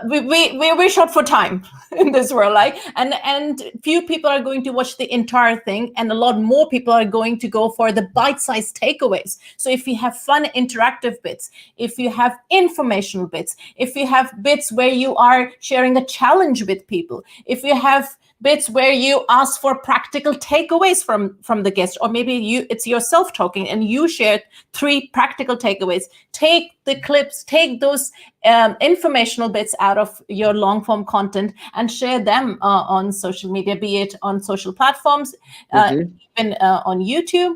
we're short for time in this world, like, and few people are going to watch the entire thing, and a lot more people are going to go for the bite-sized takeaways. So if you have fun interactive bits, if you have informational bits, if you have bits where you are sharing a challenge with people, if you have bits where you ask for practical takeaways from the guest, or maybe it's yourself talking and you share 3 practical takeaways. Take the clips, take those informational bits out of your long form content and share them on social media, be it on social platforms, even on YouTube,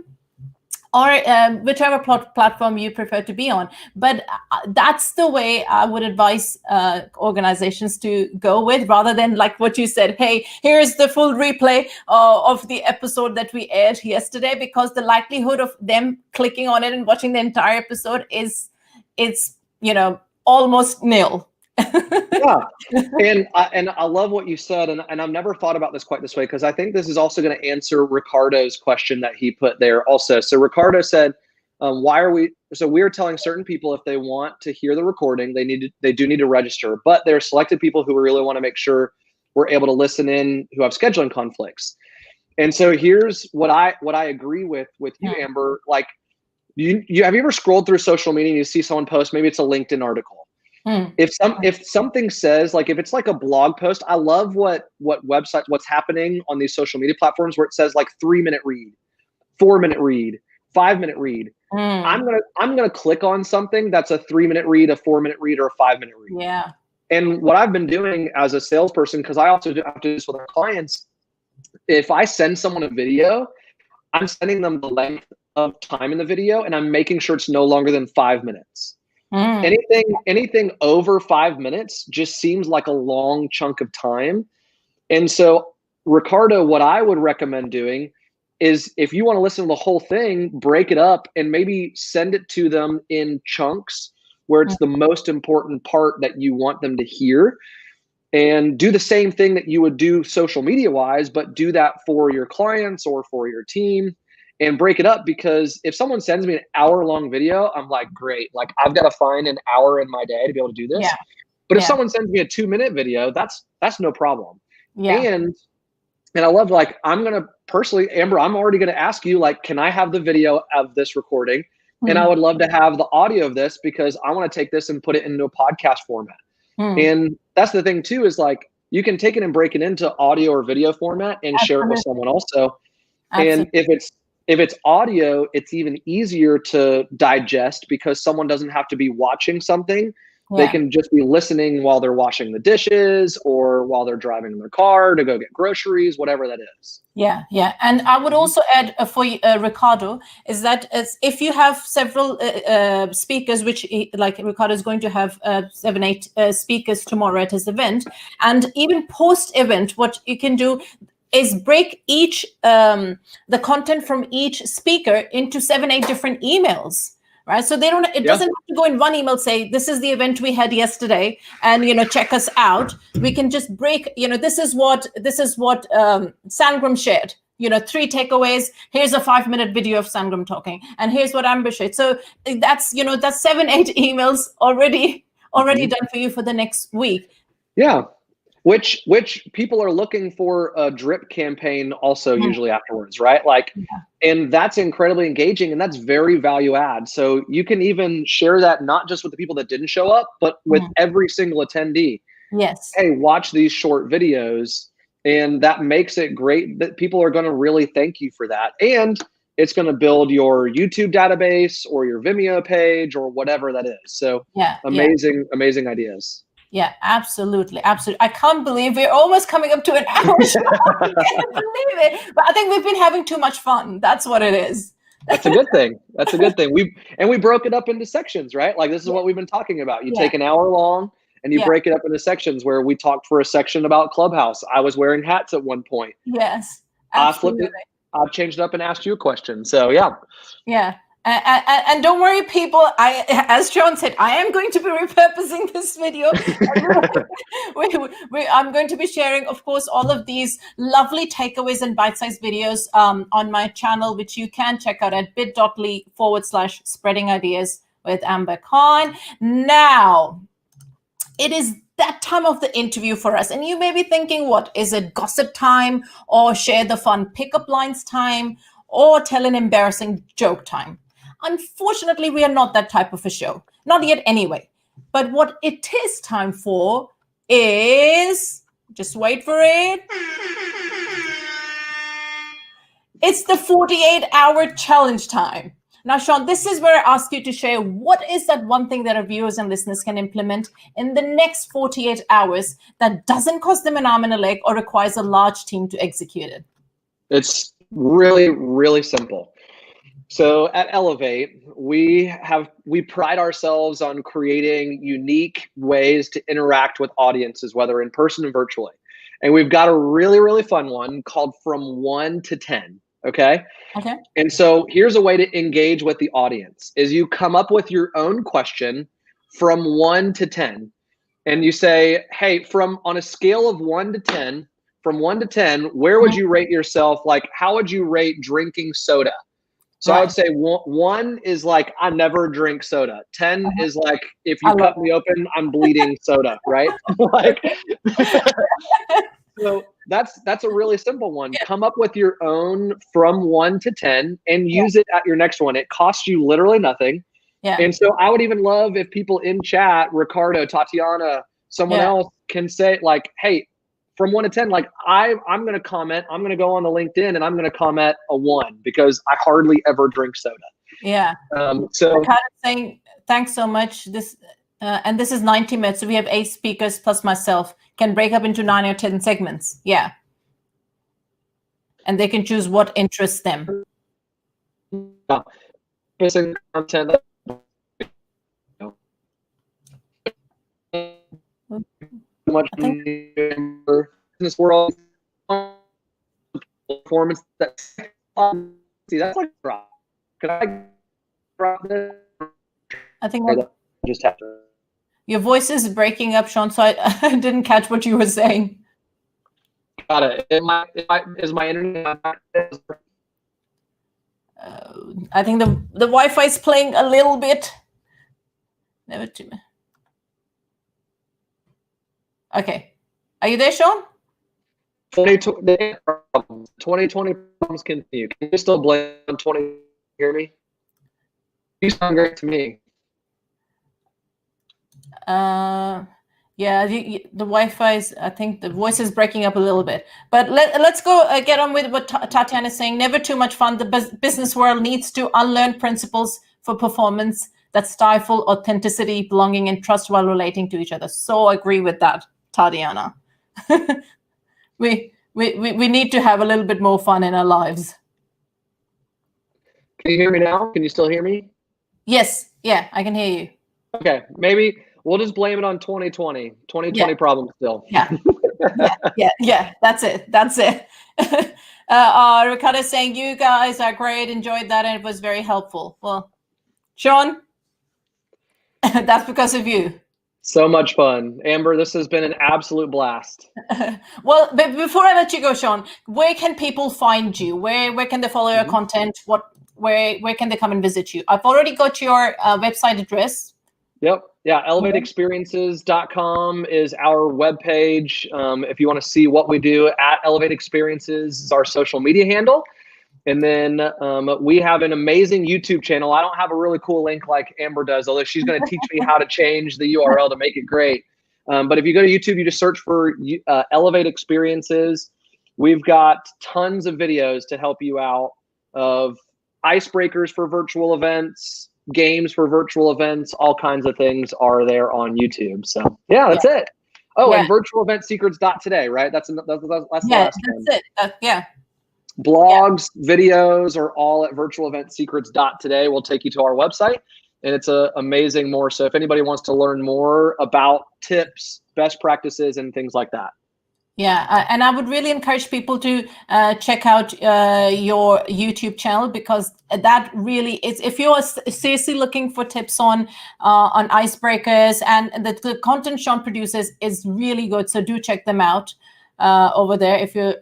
or whichever platform you prefer to be on. But that's the way I would advise organizations to go with, rather than like what you said, hey, here's the full replay of the episode that we aired yesterday, because the likelihood of them clicking on it and watching the entire episode is almost nil. Yeah, and I love what you said, and I've never thought about this quite this way, because I think this is also going to answer Ricardo's question that he put there also. So Ricardo said, we're telling certain people if they want to hear the recording, they do need to register, but there are selected people who really want to make sure we're able to listen in who have scheduling conflicts. And so here's what I agree with you, Amber. Like, have you ever scrolled through social media and you see someone post, maybe it's a LinkedIn article. If something says, like, if it's like a blog post, I love what's happening on these social media platforms where it says like 3-minute read, 4-minute read, 5-minute read. I'm gonna click on something that's a 3-minute read, a 4-minute read, or a 5-minute read. Yeah. And what I've been doing as a salesperson, because I also have to do this with our clients, if I send someone a video, I'm sending them the length of time in the video, and I'm making sure it's no longer than 5 minutes. Anything over 5 minutes just seems like a long chunk of time. And so, Ricardo, what I would recommend doing is, if you want to listen to the whole thing, break it up and maybe send it to them in chunks where it's the most important part that you want them to hear, and do the same thing that you would do social media wise, but do that for your clients or for your team. And break it up, because if someone sends me an hour-long video, I'm like, great. Like, I've got to find an hour in my day to be able to do this. Yeah. But if someone sends me a 2-minute video, that's no problem. Yeah. And I love, like, I'm going to personally, Amber, I'm already going to ask you, like, can I have the video of this recording? And I would love to have the audio of this, because I want to take this and put it into a podcast format. And that's the thing too, is like, you can take it and break it into audio or video format and share it with someone also. And if it's audio, it's even easier to digest, because someone doesn't have to be watching something They can just be listening while they're washing the dishes or while they're driving in their car to go get groceries, whatever that is. Yeah, yeah. And I would also add for Ricardo is that if you have several speakers, which like Ricardo is going to have 7, 8 speakers tomorrow at his event, and even post-event, what you can do is break each the content from each speaker into 7, 8 different emails. Right, so they don't. It doesn't have to go in one email. Say this is the event we had yesterday, and check us out. We can just break. This is what Sangram shared. 3 takeaways. Here's a 5-minute video of Sangram talking, and here's what Amber shared. So that's that's 7, 8 emails already done for you for the next week. Yeah. Which people are looking for a drip campaign also usually afterwards, right? Like, and that's incredibly engaging and that's very value add. So you can even share that not just with the people that didn't show up, but with every single attendee. Yes. Hey, watch these short videos, and that makes it great that people are going to really thank you for that. And it's going to build your YouTube database or your Vimeo page or whatever that is. So amazing ideas. Yeah, absolutely. Absolutely. I can't believe we're almost coming up to an hour. I can't believe it. But I think we've been having too much fun. That's what it is. That's a good thing. That's a good thing. We broke it up into sections, right? Like this is what we've been talking about. You take an hour long and you break it up into sections where we talked for a section about Clubhouse. I was wearing hats at one point. Yes. Absolutely. I flipped it. I've changed it up and asked you a question. So yeah. Yeah. And don't worry, people. As John said, I am going to be repurposing this video. I'm going to be sharing, of course, all of these lovely takeaways and bite-sized videos on my channel, which you can check out at bit.ly/spreading ideas with Amber Khan. Now, it is that time of the interview for us. And you may be thinking, what is it? Gossip time, or share the fun pickup lines time, or tell an embarrassing joke time? Unfortunately, we are not that type of a show. Not yet anyway. But what it is time for is, just wait for it. It's the 48-hour challenge time. Now, Sean, this is where I ask you to share what is that one thing that our viewers and listeners can implement in the next 48 hours that doesn't cost them an arm and a leg or requires a large team to execute it? It's really, really simple. So at Elevate, we pride ourselves on creating unique ways to interact with audiences, whether in person or virtually. And we've got a really, really fun one called From 1 to 10. Okay. And so here's a way to engage with the audience is you come up with your own question from 1 to 10. And you say, hey, on a scale of 1 to 10, from 1 to 10, where would you rate yourself? Like, how would you rate drinking soda? So I would say 1 is like, I never drink soda. 10 is like, if you cut me open, I'm bleeding soda, right? Like, so that's a really simple one. Come up with your own from 1 to 10 and use it at your next one. It costs you literally nothing. And so I would even love if people in chat, Ricardo, Tatiana, someone else can say like, hey, from 1 to 10, like I'm going to comment, I'm going to go on the LinkedIn and I'm going to comment a 1 because I hardly ever drink soda. Yeah. So kind of saying, thanks so much. And this is 90 minutes. So we have 8 speakers plus myself can break up into 9 or 10 segments. Yeah. And they can choose what interests them. Content. Much in this world performance that see that's like drop. Can I drop this? I think just have to. Your voice is breaking up, Sean, so I didn't catch what you were saying. Got it. Is my internet? I think the Wi-Fi is playing a little bit. Never too much. Okay. Are you there, Sean? 2020 problems continue. Can you still blame 20? Hear me? You sound great to me. Yeah, the Wi-Fi is, I think the voice is breaking up a little bit. But let's go get on with what Tatiana is saying. Never too much fun. The business world needs to unlearn principles for performance that stifle authenticity, belonging, and trust while relating to each other. So agree with that, Tatiana. We need to have a little bit more fun in our lives. Can you hear me now? Can you still hear me? Yes. Yeah, I can hear you. Okay. Maybe we'll just blame it on 2020. 2020 problem still. Yeah. Yeah. That's it. Ricardo is saying, you guys are great. Enjoyed that. And it was very helpful. Well, Sean, that's because of you. So much fun. Amber, this has been an absolute blast. Well, before I let you go, Sean, where can people find you? Where can they follow your content? Where can they come and visit you? I've already got your website address. Yep. Yeah. 𝒂𝒐𝒏𝒕𝒆𝒂𝒕𝒆 is our webpage. If you want to see what we do, at @𝒂𝒐𝒏𝒕𝒆 is our social media handle. And then we have an amazing YouTube channel. I don't have a really cool link like Amber does, although she's going to teach me how to change the URL to make it great. But if you go to YouTube, you just search for 𝒂𝒐𝒏𝒕𝒆. We've got tons of videos to help you out of icebreakers for virtual events, games for virtual events, all kinds of things are there on YouTube. So yeah, that's it. Oh, and �𝒓𝒆𝒂𝒕𝒆, right? That's the last one. That's it. Blogs, videos are all at 𝒄𝒓𝒆𝒂𝒕𝒆. We'll take you to our website, and it's amazing more. So if anybody wants to learn more about tips, best practices, and things like that. Yeah, and I would really encourage people to check out your YouTube channel, because that really is, if you're seriously looking for tips on icebreakers, and the content Sean produces is really good. So do check them out over there if you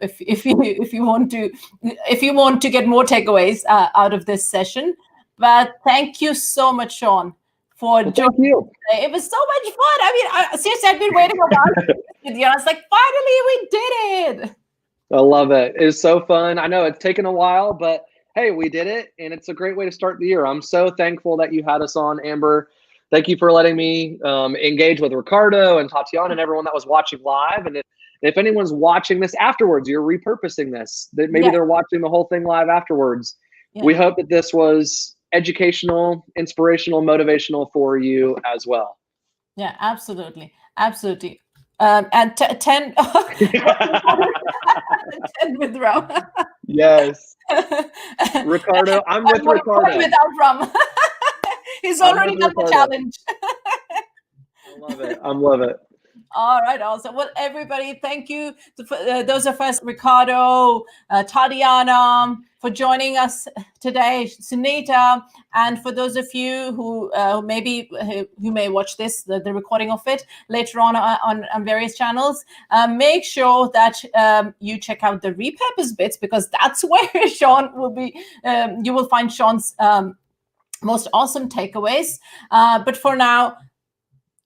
want to get more takeaways out of this session. But thank you so much, Sean, for joining. Thank you. It was so much fun. I mean, seriously, I've been waiting about it with you. I was like, finally, we did it. I love it. It's so fun. I know it's taken a while, but hey, we did it, and it's a great way to start the year. I'm so thankful that you had us on, Amber. Thank you for letting me engage with Ricardo and Tatiana and everyone that was watching live. And if anyone's watching this afterwards, you're repurposing this. That maybe they're watching the whole thing live afterwards. Yeah. We hope that this was educational, inspirational, motivational for you as well. Yeah, absolutely. And 10 with Rum. Yes. Ricardo, I'm with Ricardo. Without Rum. He's already done the challenge. I love it. All right, awesome. Well, everybody, thank you. Those of us, Ricardo, Tatiana, for joining us today, Sunita, and for those of you who may watch this, the recording of it later on various channels, make sure that you check out the repurpose bits, because that's where Sean will be. You will find Sean's most awesome takeaways. But for now,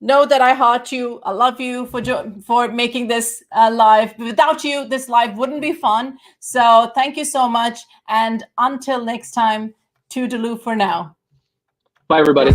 know that I heart you. I love you for making this live. Without you, this live wouldn't be fun. So thank you so much. And until next time, toodaloo for now. Bye, everybody.